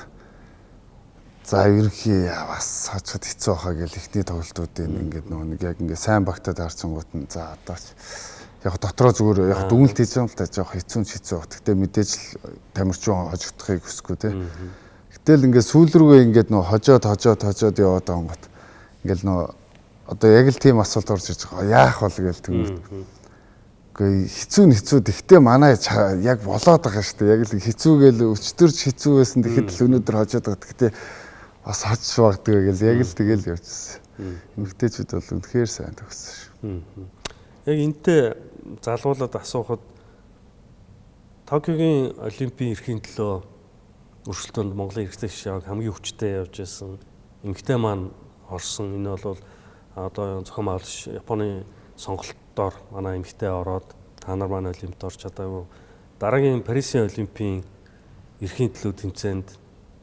За ерөнхий бас хожиход хэцүү байхаа гэл ихний тоглолтуудын ингээд нөгөө нэг яг ингээд сайн багтаад харцсангууд нь за одооч яг дотроо зүгээр яг дүгнэлт хийж байгаа юм л та жоох хэцүү баг. Гэтэ мэдээж л тамирчин хожигдохыг хүсэхгүй те. Гэтэл ингээд сүүл рүүгээ ингээд нөгөө хожоод яваад байгаа юм гот. Ингээд нөгөө одоо яг л тийм асуулт орж ирж байгаа. Яах бол гээл тэгвэл. Гэхдээ хэцүү тэгтээ манай яг болоод байгаа шүү дээ. Яг л хэцүүгээл өчтөрч хэцүү байсан тэгэхэд л өнөөдөр хожоод байгаа. Гэтэ бас хожиж багдаг гэл яг л тэгэл явчихсан. Эмэгтэйчүүд бол үнэхээр сайн төгссөн шүү. Яг энтэй залгуулад асуухад Токиогийн Олимпийн эрхийн төлөө өршөлтөнд Монголын эрхтэй шаг хамгийн хүчтэй явж байсан. Эмэгтэй маань орсон. Энэ бол одоо зохион байгуулагч Японы сонголтоор манай эмэгтэй ороод та нар манай Олимпиад орж чадаагүй. Дараагийн Парисын Олимпийн эрхийн төлөө тэмцээнд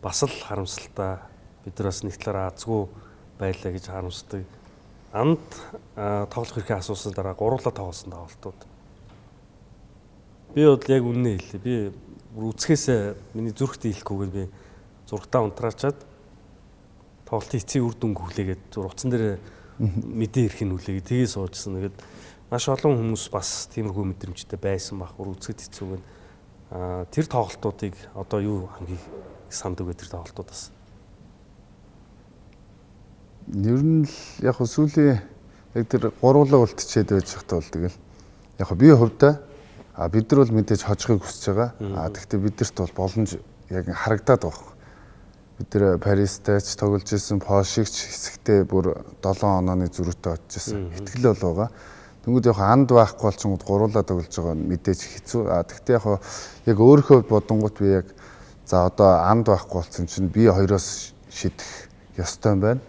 бас л харамсалтай бид нар бас нэг талаараа азгүй байлаа гэж харамсдаг. Анд тоглох эрхээ асуусан дараа гурлаа тоглосон тоглолтууд. Би бол яг үнэ хэлээ. Би үзэхээс миний зүрхт ийлэхгүйгээр би зургатаа унтраачаад тоглолтын эцсийн үр дүнг хүлээгээд зур утсан дээр мэдээ ирэх нь хүлээгээд тгий суужсан. Тэгээд маш олон хүмүүс бас тиймэрхүү мэдрэмжтэй байсан баг. Үзэхэд хэцүү гэн. Тэр тоглолтуудыг одоо юу хамгийн санд өгөө тэр тоглолтуудаас. Ер нь л яг сүүлийн яг тэр гурлаа үлдчихэд байж захтаа бол тэгэл яг би хувьдаа бид нар бол мэдээж хожихыг хүсэж байгаа. Тэгэхдээ бидэрт бол боломж яг харагдаад байгаа. Бид нэр Паристай ч тоглож ирсэн, Польшигч хэсэгтээ бүр 7 онооны зөрүүтэй очиж ирсэн. Итгэл бол байгаа. Тэнгүүд яг анд байхгүй болчихгод гурлаа тоглож байгаа нь мэдээж хэцүү. Тэгэхдээ яг өөрийнхөө бодонгууд би яг за одоо анд байхгүй болсон чинь би хоёроос шидэх ёстой юм байна.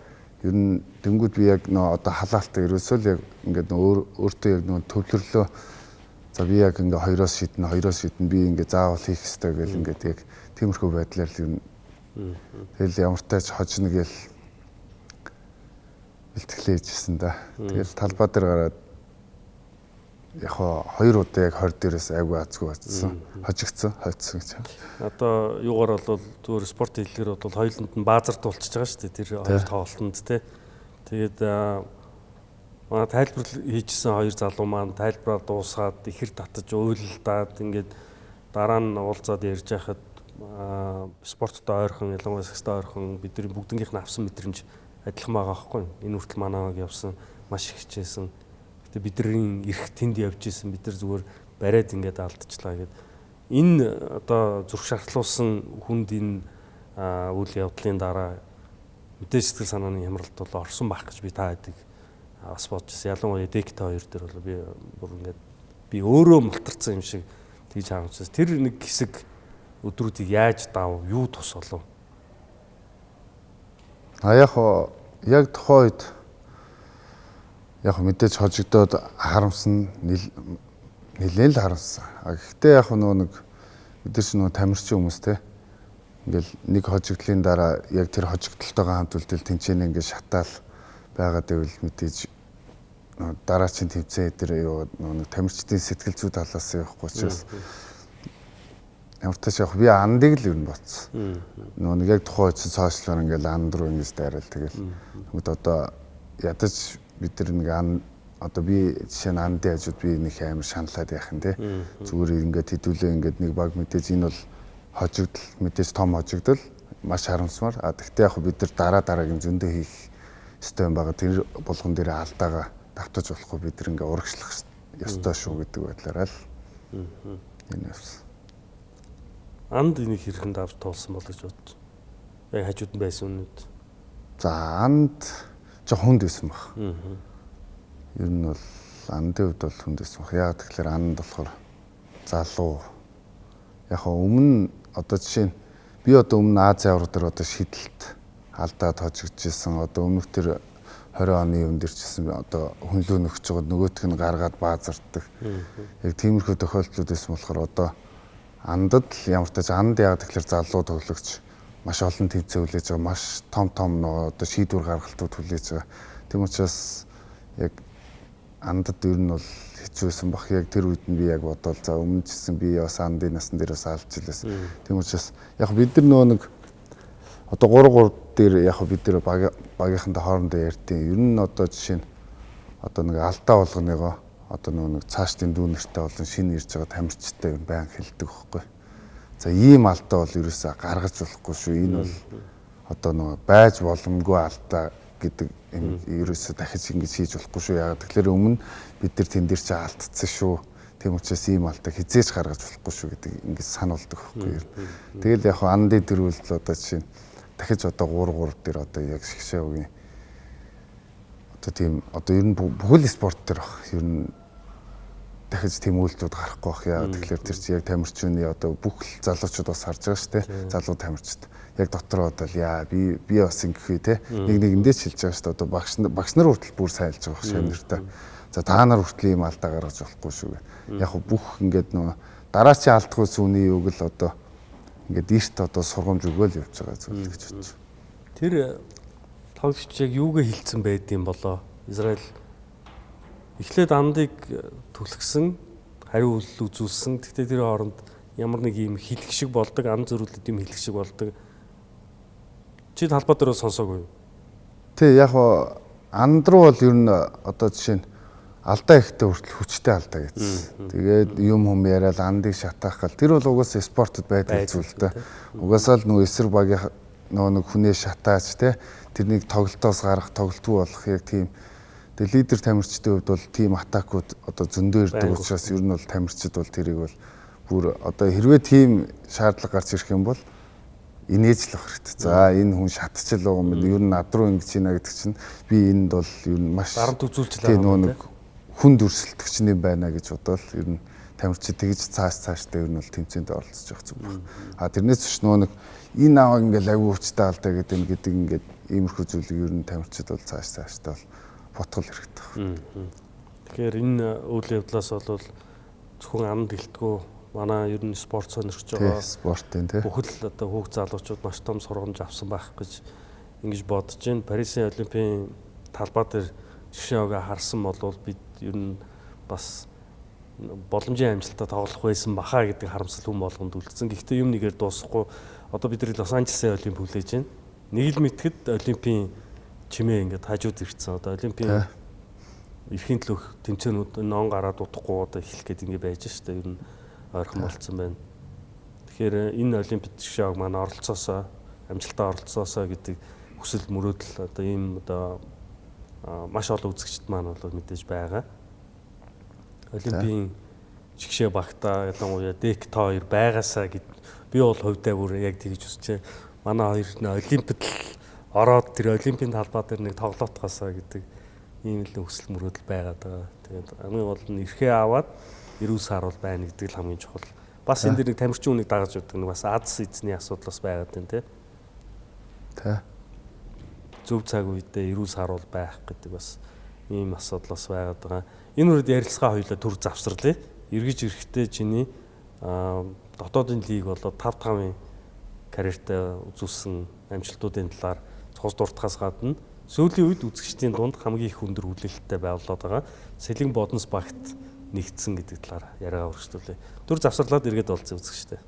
Ер нь тэнгүүд би яг нөө одоо халаалтаа ерөөсөө л яг ингээд өөртөө яг нөө төвлөрлөө. За би яг ингээ хоёроос шиднэ би ингээ заавал хийх ёстой гэл ингээд яг тиймэрхүү байдлаар л юм. Тэгэл ямартай ч хожно гэл бэлтгэлээ хийжсэн да. Тэгэл талбай дээр гараад яг 2 удаа яг 20 дээрээс айгүй азгүй бацсан. Хожигдсон гэж. Одоо юугаар бол зүгээр спорт хэллэгээр бол хоёуланд нь баазарт болчихж байгаа шүү дээ. Тэр хоёр тоглолтод те. Тэгээд манай тайлбар хийжсэн хоёр залуу маань тайлбараа дуусгаад ихэр татаж уйлдаад ингээд дараа нь уулзаад ярьж байхад спорттой ойрхон ялангуяа сакстай ойрхон бидний бүгднгийнх нь авсан мэдрэмж адилхан байгаа байхгүй. Энэ хүртэл манайг явсан маш их хичээсэн. Гэтэ бидний эрх тэнд явж исэн бид нар зүгээр бариад ингээд алдчихлаа гэд. Энэ одоо зүрх шартлуулсан хүнд энэ үйл явдлын дараа мэдээж сэтгэл санааны хямралт бол орсон байх гэж би та хэдэг бас бодож байсан. Ялангуяа дект хоёр дээр бол би бүр ингээд би өөрөө мултарсан юм шиг тэгж харамссан. Тэр нэг хэсэг өдрүүдийг яаж даав, юу тус болов? Яг тухайн үед яг мэдээж хожигдоод харамсан нэлээд л харамсан. Гэхдээ яг нэг бид нар ч нэг тамирчин хүмүүс те. Ингээл нэг хожигдлын дараа яг тэр хожигдолтойгоо хамт үлдэл тэнцэнэ ингээд шатаал байгаад байвал мэдээж дараачийн тэмцээн дээр нэг тамирчдын сэтгэл зүй талаас явахгүй учраас ямар ч тааш би андыг л ер нь боцсон. Нэг яг тухайн үед цаашлаар ингээл анд руу ингэж дайрал тэгэл. Тэгмэд одоо ядаж бид нар нэг одоо би жишээ нь андын хажууд би нэг амар шаналаад яах юм те. Зүгээр ингээд хэдүүлээ ингээд нэг баг мэдээж энэ бол хожигдол мэдээж том хожигдол маш харамсмаар. Тэгтээ яг бид нар дараагийн зөндөө хийх ёстой юм байгаа. Тэр булган дээр алдаага давтаж болохгүй бид нар ингээ урагшлах ёстой шүү гэдэг байдлаараа л энэ явсан. Анд энийг хэрхэн давж туулсан бол гэж бодож. Яг хажууд нь байсан үнэд. За анд жоо хүнд байсан баг. Ер нь бол андын хувьд бол хүнд байсан баг. Яг тэгэхээр анд болохоор залуу. Яг өмнө одоо жишээ нь би одоо өмнө Ази аврал дээр одоо шидэлт алдаад хожигдчихсэн. Одоо өмнөх тэр 20 оны юм дээр ч гэсэн одоо хүнлүү нөхж байгаа нөгөөх нь гаргаад баазардаг. Яг тиймэрхүү тохиолдлууд байсан болохоор одоо андад ямар ч тач анд яг тэгэхээр залуу тоглогч маш олон тэмцээн хүлээж байгаа, маш том одоо шийдвэр гаргалтууд хүлээж байгаа. Тийм учраас яг андад ер нь бол хэцүү байсан бах. Яг тэр үед нь би яг бодвол за өмнө ч гэсэн би бас андын насан дээр бас алж илээс. Тийм учраас яг бид нар нэг одоо 3 дээр яг бид нэр багийнхантай хоорондоо ярьдیں۔ Ер нь одоо жишээ нь одоо нэг алдаа болгоныгоо одоо нэг цаашдын дүүнертэй болон шинэ ирж байгаа тамирчтай юм баян хэлдэг байхгүй. За ийм алдаа бол ерөөсөө гаргаж болохгүй шүү. Энэ бол одоо нэг байж боломгүй алдаа гэдэг юм ерөөсөө дахиж ингэж хийж болохгүй шүү. Яг тэгэхээр өмнө бид нар тэн дээр чи алдсан шүү. Тийм учраас ийм алдаа хизээж гаргаж болохгүй шүү гэдэг ингэж сануулдаг байхгүй. Тэгэл яг андын төрүүлэл одоо жишээ нь дахиж одоо 3 дээр одоо яг шгшээгийн одоо тийм одоо ер нь бүхэл спорт төр баг. Ер нь дахиж тийм үйлдэлүүд гарахгүй бах яа. Тэгэхээр тэр чи яг тамирчны одоо бүх залуучууд бас харж байгаа шүү дээ. Залуу тамирчид. Яг дотроо одоо яа би бас ингэхүй те. Нэг нэгэндээ ч хэлж байгаа шүү дээ. Одоо багш нар хүртэл бүр сайлж байгаа бах шамнартаа. За та нар хүртэл ийм алдаа гаргаж болохгүй шүү гэ. Яг бүх ингээд нөгөө дараа чи алдахгүй сүний үг л одоо ингээд ийшт одоо сургамж өгөөл явж байгаа зүйл гэж бодож. Тэр тоглогч яг юугээ хилцэн байдсан болоо. Израиль эхлээд андыг түлхсэн, хариу үйлдэл үзүүлсэн. Гэхдээ тэр хооронд ямар нэг юм хэлэх шиг болдог, анд зөрүүлэлт юм хэлэх шиг болдог. Чи талбай дээр сонсоогүй юу? Тий, яг анд руу бол ер нь одоо жишээ нь алдаа ихтэй хүртэл хүчтэй алдаа гэсэн. Тэгээд юм хүм яриад андыг шатаах гал. Тэр бол угаасаа спортод байдаг зүйл дээ. Угаасаа л нөгөө эсрэг багийн нөгөө нэг хүнээ шатаач те тэрнийг тоглолтоос гарах, тоглолтгүй болох яг тийм. Тэгээд лидер тамирчдын хувьд бол тийм атакууд одоо зөндөө ирдэг учраас ер нь бол тамирчид бол тэрийг бол бүр одоо хэрвээ тийм шаардлага гарч ирэх юм бол инээжлэх хэрэгтэй. За энэ хүн шатчихл байгаа юм. Ер нь над руу ингэж ийна гэдэг чинь би энд бол ер нь маш дарамт үзүүлж байгаа юм тийм хүн дүрсэлтгч юм байна гэж бодвол ер нь тамирчид тэгж цаашдаа ер нь бол тэмцээнд оролцож явах зүг байна. А тэрнээс биш нөгөө нэг энэ аваа ингээл аягүй хүчтэй алдаа гэдэг ингээд иймэрхүү зүйлийг ер нь тамирчид бол цаашдаа бол ботгол хэрэгтэй байна. Тэгэхээр энэ үйл явдлаас бол зөвхөн амд гэлтгүү манай ер нь спорт сонирхож байгаа спортын тий бүхэл одоо хүүхд залуучууд маш том сургамж авсан байх гэж ингэж бодож байна. Парисын олимпийн талбай дээр жишээгээ харсан бол бид ер нь бас боломжийн амжилтаа тоглох байсан бахаа гэдэг харамсал хүн болгонд үлдсэн. Гэхдээ юм нэгээр дуусахгүй. Одоо бид Лос Анжелесын олимп хүлээж байна. Нэг л мэтгэд олимпийн чимээ ингээд хажууд ирсэн. Одоо олимпийн эрхийн төлөөх тэмцээнүүд нон гараад удахгүй одоо эхлэх гээд ингээд байж штэ ер нь ойрхон болцсон байна. Тэгэхээр энэ олимпиад жишээг маань оролцоосоо амжилтаа оролцоосоо гэдэг хүсэл мөрөөдөл одоо ийм одоо маш олон үзэгчд маань бол мэдээж байгаа. Олимпийн жигшээ багтаа ялангуяа дек тоо 2 байгаасаа гэд би бол хувьдаа бүр яг тэгж үзчихээ. Манай хоёр нь олимпиад ороод тэр олимпийн талбай дээр нэг тоглоотгаасаа гэдэг ийм л хүсэл мөрөөдөл байгаад байгаа. Тэгээд хамгийн гол нь эрхээ аваад эрүүл сааруул байна гэдэг л хамгийн чухал. Бас энэ дээр нэг тамирчин үнийг дагаж явдаг нэг бас аз эзний асуудал бас байгаад байна тий. Зөв цаг үедээ эрүүл сааруул байх гэдэг бас ийм асуудал бас байгаад байгаа. Энэ үрд ярилцлага хоёулаа төр завсарлаа. Эргэж ирэхдээ чиний дотоодын лиг болоод 5-5-ын карьертай үзүүлсэн амжилтуудын талаар цус дуртахаас гадна сүүлийн үед үзэгчдийн дунд хамгийн их өндөр хүлээлттэй байвлаад байгаа Сэлэн Боднос багт нэгдсэн гэдэг талаар яриагаа өргөжлүүлээ. Төр завсарлаад эргээд олцсон үзэгчтэй.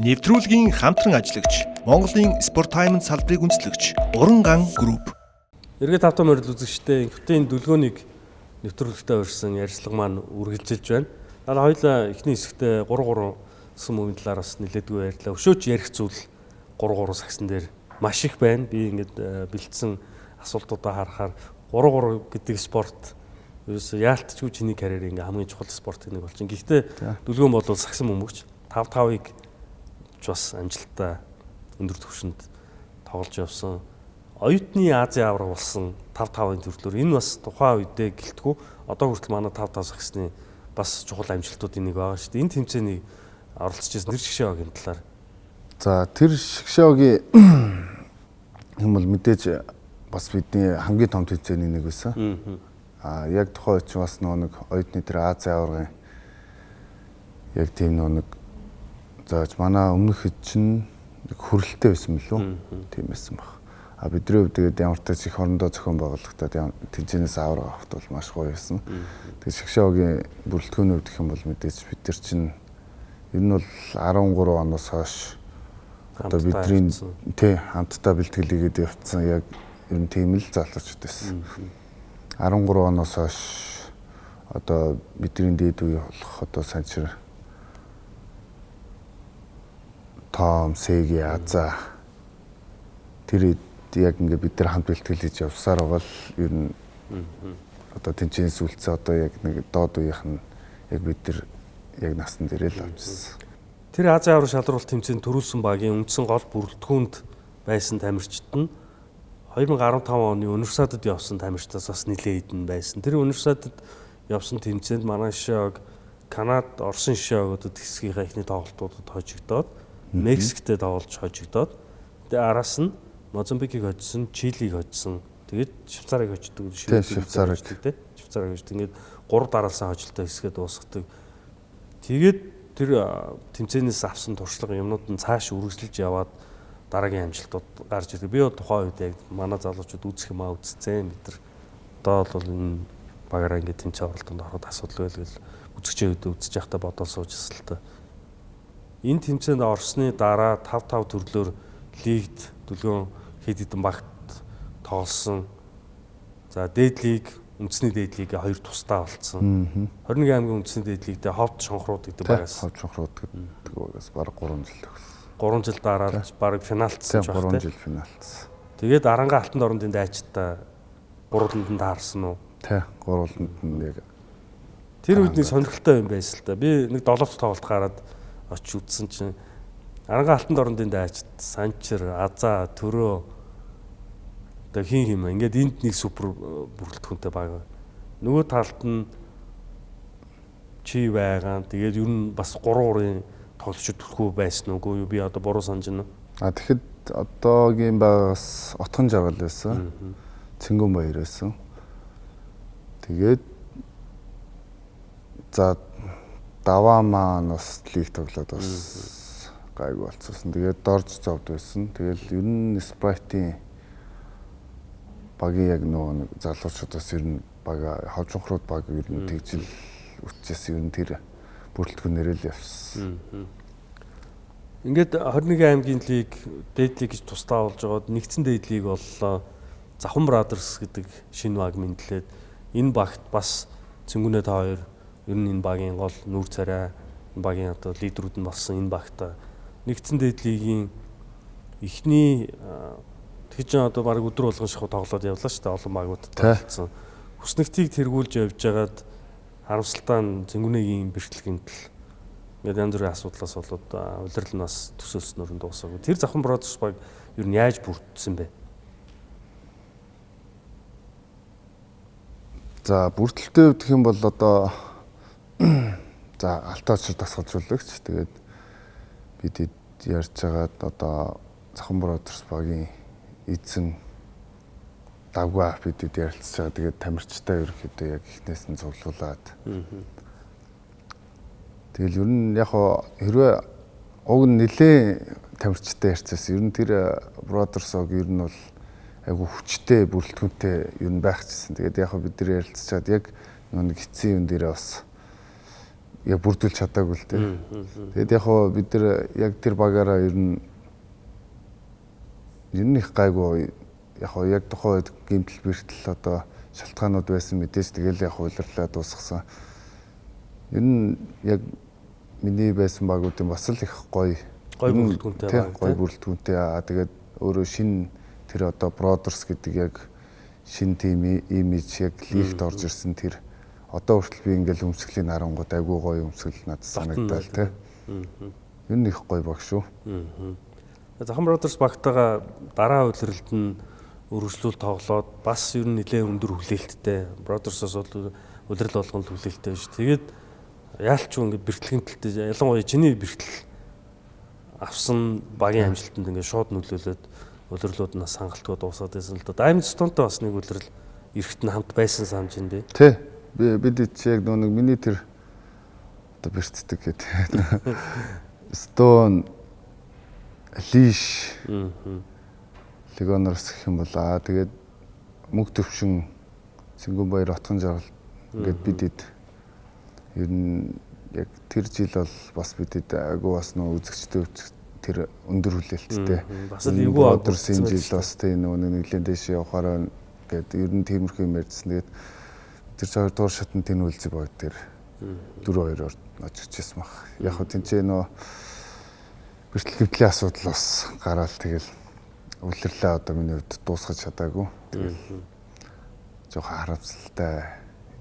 Нэвтрүүлгийн хамтран ажиллагч Монголын спортаймент салбарыг үндэслэгч Уранган групп. Эргээд тавтан морил үзэгчтэй инхтийн дүлгөөнийг нэвтрүүлэгтээ урьсан ярилцлага маань үргэлжилж байна. Дараа хоёлаа эхний хэсэгтээ 3 сум өвийн талаар бас нэлээдгүй ярьлаа. Өшөөч ярих зүйл 3 сагсан дээр маш их байна. Би ингээд бэлдсэн асуултуудаа харахаар 3 гэдэг спорт ерөөсөө яалтчгүй чиний карьерийн ингээ хамгийн чухал спортын нэг болчихно. Гэхдээ дүлгөөн бол сагсан бөмбөгч 5-5-ыг бас амжилттай өндөр түвшинд тоглож явсан. Оюутны Азийн авраг болсон 5-5-ын төрлөөр энэ бас тухайн үедээ гэлтгүү одоо хүртэл манай 5-5 сагсны бас чухал амжилтуудын нэг байгаа шүү дээ. Энэ тэмцээний оролцож ирсэн тэр шгшээгийн талаар. За тэр шгшээгийн юм бол мэдээж бас бидний хамгийн том тэмцээний нэг байсан. Яг тухайн үед ч бас нэг оюутны тэр Азийн аврагын яг тийм нэг зааж манай өмнөх хэд чинь хөрөлтэй байсан мөлөө. Тийм байсан баг. А бидний хувьд тэгээд ямар ч тач их хорондоо зохион байгуулалтад тэнцэнээс авраг авахт бол маш гоё байсан. Тэгээд Шагшаагийн бүрэлдэхүүний хувьд гэх юм бол мэдээж бид нар чинь ер нь бол 13 оноос хойш одоо бидний хамтдаа бэлтгэлийгээд явцсан яг ер нь тийм л залуучууд байсан. 13 оноос хойш одоо бидний дээд үе болох одоо санчир Том, Сэги, Аза тэр яг ингээ бид нар хамт бэлтгэлж явсаар байгаа л ер нь одоо тэнцэнээс үлдсэн одоо яг нэг доод үеийнх нь яг бид нар яг насны дээрээ л авчихсан. Тэр Азийн аврал шалралт тэмцээнд төрүүлсэн багийн үндсэн гол бүрэлдэхүүнд байсан тамирчид нь 2015 оны универсиадад явсан тамирчдаас бас нэлээд хэдэн байсан. Тэр универсиадад явсан тэмцээнд манай шог Канада, Оросын шогуудад хэсгийнхаа эхний тоглолтуудад хожигдоод Мексиктэй тоглож хожигдоод тэгээ араас нь Мозамбикийг хожсон, Чилийг хожсон. Тэгээд Швейцарыг хождог. Швейцарыг тий. Швейцарыг хождог. Ингээд 3 дараалсан хожилтоо хэсгээд дуусгадаг. Тэгээд тэр тэмцээнээс авсан туршлага юмнууд нь цааш үргэлжлэж яваад дараагийн амжилтууд гарч ирдэг. Би тухайн үед яг манай залуучууд үзэх юмаа үзсэн. Бид нар одоо бол энэ багаараа ингээд тэмцээн оролтонд ороход асуудал байлгүй үзэгчээ үзэж явахдаа бодоод суужсэн л та. Энэ тэмцээнд орсны дараа 5 төрлөөр лигт дүлгөөн хэд хэдэн багт тоглосон. За дээд лиг, үндэсний дээд лиг 2 тусдаа болцсон. 21 аймгийн үндэсний дээд лигтээ Ховд Шонхрууд гэдэг багаас. Ховд Шонхрууд гэдэг багаас бараг 3 жил төгссөн. 3 жил дараад бараг финалцсан ч байна. 3 жил финалцсан. Тэгээд Аранга алтан орондын дайчтай гурваланд нь таарсан уу? Тий, гурваланд нь яг. Тэр үедний сонирхолтой юм байсан л та. Би нэг 7 дахь тоглолт гараад очиж үзсэн чинь Аранга алтан орондын дайчд Санчир, Аза, Төрөө одоо хин ингээд энд нэг супер бүрэлдэхүүнтэй баг. Нөгөө талд нь чи байгаа. Тэгээд ер нь бас 3 тоглолчид төрхөө байсан уу? Би одоо буруу санаж байна. Тэгэхэд одоогийн байгаас Отхон Жаргал байсан. Цэнгэн Баяр байсан. Тэгээд за Даваа маань бас лиг тоглоод бас гайгүй болцсон. Тэгээд Дорж зовд байсан. Тэгэл ер нь Спрайтийн багийн яг нөгөө залуучуудаас ер нь бага Ховжонхрууд баг ер нь тэгжил үтчээс ер нь тэр бүрэлдэхүүнээр л явсан. Ингээд 21 аймгийн лиг, дээд лиг гэж тусдаа болж байгаад нэгдсэн дээд лиг боллоо. Завхан Брадерс гэдэг шинэ баг мэдлээд энэ багт бас Цэнгүнэ та хоёр ер нь энэ багийн гол нүүр царай, багийн одоо лидерүүд нь болсон энэ багта нэгдсэн дээд лигийн эхний тэгж одоо баг өдөр болгон шахуу тоглоод явлаа шүү дээ. Олон багуудад тоглолцсон. Хүснэгтийг тэргүүлж явж байгаад харамсалтай Цэнгүнэгийн бэрхтлэгэнт ингээд янз бүрийн асуудлаас болоод улирал нь бас төсөөлснөөр нь дуусаагүй. Тэр Завхан Брадерс баг ер нь яаж бүрдсэн бэ? За бүрдэлтийн хувьд гэх юм бол одоо за алтаач тасгалжуулагч тэгээд бид ярьж байгаад одоо Завхан Брадерс багийн эзэн давгаа бид ярилцж байгаа. Тэгээд тамирчтай ерөөхдөө яг ихнээс нь цуглуулад. Тэгэл ер нь яг хэрвээ уг нь нэлээ тамирчтай ярьцсан. Ер нь тэр Брадерсог ер нь бол айгу хүчтэй бүрэлдэхүүнтэй ер нь байх гэсэн. Тэгээд яг бид нар ярилцчаад яг нэг хэцэн юм дээрээ бас яг бүрдүүлж чадаагүй л дээ. Тэгээд яг бид нар яг тэр багаараа ер нь их гайгүй яг тухайн үед гэмтэл бэртэл одоо шалтгаанууд байсан мэдээж тэгэл яг улирлаа дуусгасан. Ер нь яг миний байсан багуудын бас л их гоё бүрэлдэхүүнтэй баг. Гоё бүрэлдэхүүнтэй. Тэгээд өөрөө шинэ тэр одоо Broders гэдэг яг шинэ тим имиж яг лигт орж ирсэн тэр одоо хүртэл би ингээл өмсгөлийн харангууд айгүй гоё өмсгөл надад санагдал тий. Ер нь их гоё баг шүү. Завхан Broders багтаага дараа улиралд нь өргөжлүүл тоглоод бас ер нь нэлээд өндөр хүлээлттэй. Broders-оос бол улирал болгонд хүлээлттэй биш. Тэгээд яалч юу ингээд бэрхтлэгэнтэлтэй ялангуяа чиний бэрхтэл авсан багийн амжилтанд ингээд шууд нөлөөлөд улирлууднаас хангалтгүй дуусаад байсан л да. Diamond Stone-той бас нэг улирал эрэхт нь хамт байсан санаж байна дээ. Тий. Бид чи яг нэг миний тэр одоо бэрцдэг гэдэг. Stone лиш легонорс гэх юм бол тэгээд мөнх төвшин Цэнгэнбаяр отгон жаргал ингээд бидэд ер нь яг тэр жил бол бас бидэд агуу бас нөө үзэгчтэй тэр өндөр хүлээлттэй бас л эвгүй одорсын жил бас тийм нэг нэглэн дэш явахаараа ингээд ер нь тиймэрхүү юм ярьсан. Тэгээд тэр 2 дугаар шатнд энэ үлзий бод тэр 4-2-оор очижсэн баг. Яг хөө тэнцээ нөө бэртэл хэвтлийн асуудал бас гараал тэгэл үлрэрлээ одоо миний хувьд дуусгаж чадаагүй. Тэгэл жоохон харамсалтай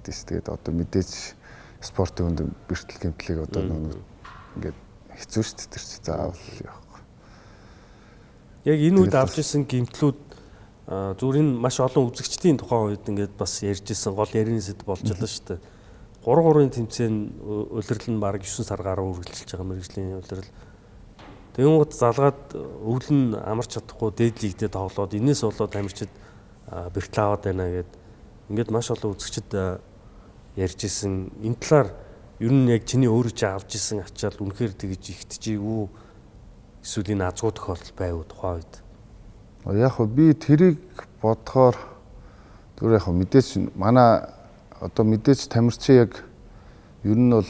хэдэж тэгээд одоо мэдээж спортын өнд бэртэл гэмтлийг одоо нэг ингээд хэцүү шүү дээ тэр чи заавал явахгүй. Яг энэ үед авч ирсэн гэмтлүүд зүгээр энэ маш олон үзэгчдийн тухайн үед ингээд бас ярьж ирсэн гол ярианы сэдв болж байгаа шүү дээ. 3-3-ын тэмцээн улирал нь баг 9 сар гаруй үргэлжилж байгаа мэргэжлийн улирал. Тэгэнгუთ залгаад өвөл нь амарч чадахгүй дээд лигдээ тоглоод энэс болоод амирчид бэртэл аваад байна гэд ингээд маш олон үзэгчд ярьж ирсэн. Энэ талаар ер нь яг чиний өөрөө ч авч ирсэн ачаал үнэхээр тэгж ихтжээгүй эсвэл энэ азгуу тохиолдол байв тухайн үед. Яг хөө би тэрийг бодохоор түр яг мэдээж манай одоо мэдээж тамирчин яг ер нь бол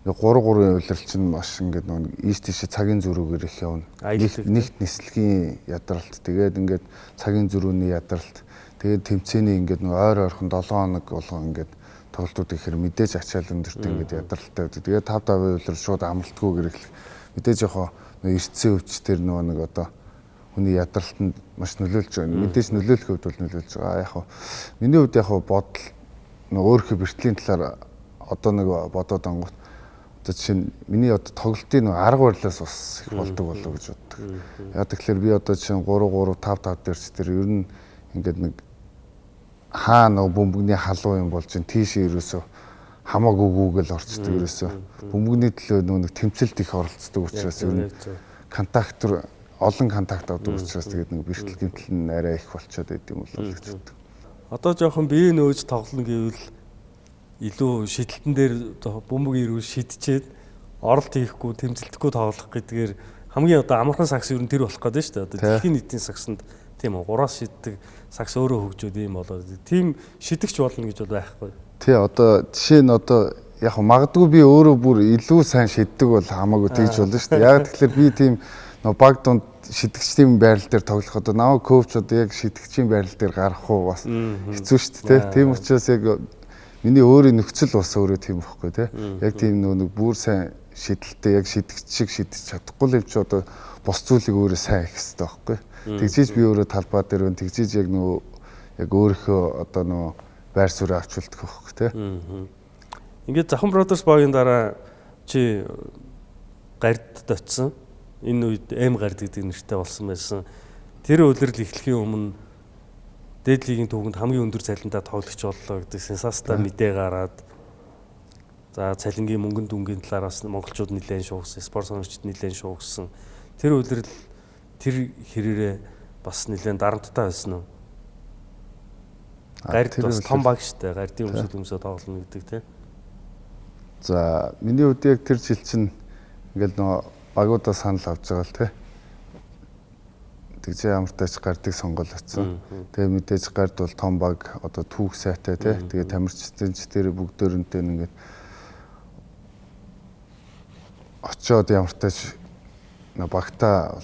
3-3-ын улирал чинь маш ингээд нэг ийш тийш цагийн зөрүүгээр их явна. Нэгт нислэгийн ядралт тэгээд ингээд цагийн зөрүүний ядралт тэгээд тэмцээний ингээд нэг ойр ойрхон 7 хоног болгон ингээд тоглолтууд ихээр мэдээж ачаал өндөртэй ингээд ядралтай байдаг. Тэгээд 5-5-ын улирал шууд амралтгүйгээр эхлэх. Мэдээж яг нэг эртсэн өвчтөр нэг одоо хүний ядралтанд маш нөлөөлж байна. Мэдээж нөлөөлөх хувьд бол нөлөөлж байгаа. Яг миний хувьд яг бодол нэг өөрийнхөө бэртлийн талаар одоо нэг бодоод ангууд одоо жишээ нь миний одоо тоглолтын нэг арга барилаас бас их болдог болов гэж боддог. Яг тэгэхээр би одоо жишээ нь 3-3-5-5 дээр ч тэр ер нь ингээд нэг хаа нэг бөмбөгний халуун юм болж ин тийшээ ерөөсөө хамаагүйгэл орчдөг ерөөсөө бөмбөгний төлөө нэг тэмцэлд их оролцдог учраас ер нь контактор олон контакт авдаг учраас тэгээд нэг бэртэл гэмтэл нь арай их болчиход байд юм бол гэж боддог. Одоо жоохон бие нөөж тоглоно гэвэл илүү шидэлтэн дээр бөмбөг ирүүл шидчихэд оролт хийхгүй тэмцэлдэхгүй тоглох гэдгээр хамгийн одоо амархан сакс ер нь тэр болох гэдэг нь шүү дээ. Одоо дэлхийн нийтийн саксанд тийм үү 3-аас шиддэг сакс өөрөө хөгжөөд юм болоод тийм шидэгч болно гэж бол байхгүй. Тий одоо жишээ нь одоо яг магадгүй би өөрөө бүр илүү сайн шиддэг бол хамаагүй тэгж болно шүү дээ. Яг тэгэхээр би тийм баг дунд шидэгчдийн байрал дээр тоглох одоо наваа коуч одоо яг шидэгчийн байрал дээр гарах уу бас хэцүү шүү дээ. Тийм учраас яг миний өөрийн нөхцөл бас өөрөө тийм байхгүй тий. Яг тийм нэг бүр сайн шидэлтэй яг шидэгч шиг шидэж чадахгүй л юм чи одоо бос зүйлийг өөрөө сайн хийх хэрэгтэй байхгүй. Тэгжиж би өөрөө талбай дээр өн тэгжиж яг нөгөө яг өөрийнхөө одоо нөгөө байр суурь авчулдаг байхгүй тий. Ингээд Захан Brothers багийн дараа чи Гардд очсон. Энэ үед М гард гэдэг нэртэй болсон байсан. Тэр улирал эхлэхийн өмнө дээд лигийн түүхэнд хамгийн өндөр цалинтай тоглогч боллоо гэдэг сенсацтай мэдээ гараад за цалингийн мөнгөн дүнгийн талаараас монголчууд нэлээд шуугсан, спорт сонирхчид нэлээд шуугсан. Тэр улирал тэр хэрээрээ бас нэлээд дарамттай байсан уу? Гард бас том баг штэ. Гардын өмсөд тоглоно гэдэг тийм. За миний хувьд яг тэр жил чинь ингээл нөө багуудаа санал авч байгаа л тий. Тэгж ямартайч гардыг сонгол очсон. Тэгээ мэдээж гард бол том баг одоо түүх сайтай тий. Тэгээ тамирчдын ч тэр бүгдээрэнтэй ингээд очоод ямартайч багтаа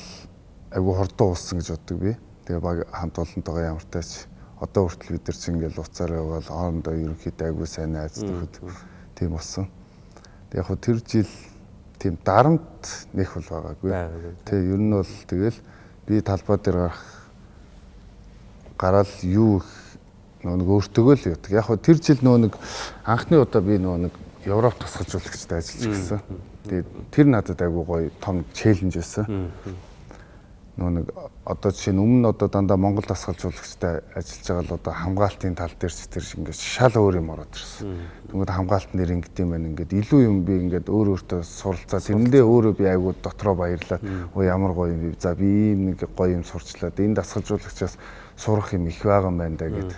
айгу хордоо ууссан гэж боддог би. Тэгээ баг хамт олонтойгоо ямартайч одоо хүртэл бид нар чинь ингээд уцаар яваал хоорондоо ерөнхийдөө айгу сайн найздаг тийм болсон. Тэгээ яг тэр жил тийм дарамт нэх бол байгаагүй. Тэг ер нь бол тэгэл би талбай дээр гараад юу нэг өөртөөгөө л ятдаг. Яг тэр жил нэг анхны удаа би нэг Европ тусгажуулагчтай ажиллаж гисэн. Тэгээд тэр надад айгүй гоё том челленж байсан. Нэг одоо жишээ нь өмнө одоо дандаа Монгол тасгалжуулагчтай ажиллаж байгаа л одоо хамгаалтын тал дээр ч тэр шиг ингээд шал өөр юм ороод ирсэн. Тэгвэл хамгаалт нэр ингэдэм юм байна. Ингээд илүү юм би ингээд өөртөө суралцаа. Тэрэндээ өөрөө би айгүй дотроо баярлаад оо ямар гоё юм бэ. За би ийм нэг гоё юм сурчлаад энэ тасгалжуулагчаас сурах юм их байгаа юм байна да гэд.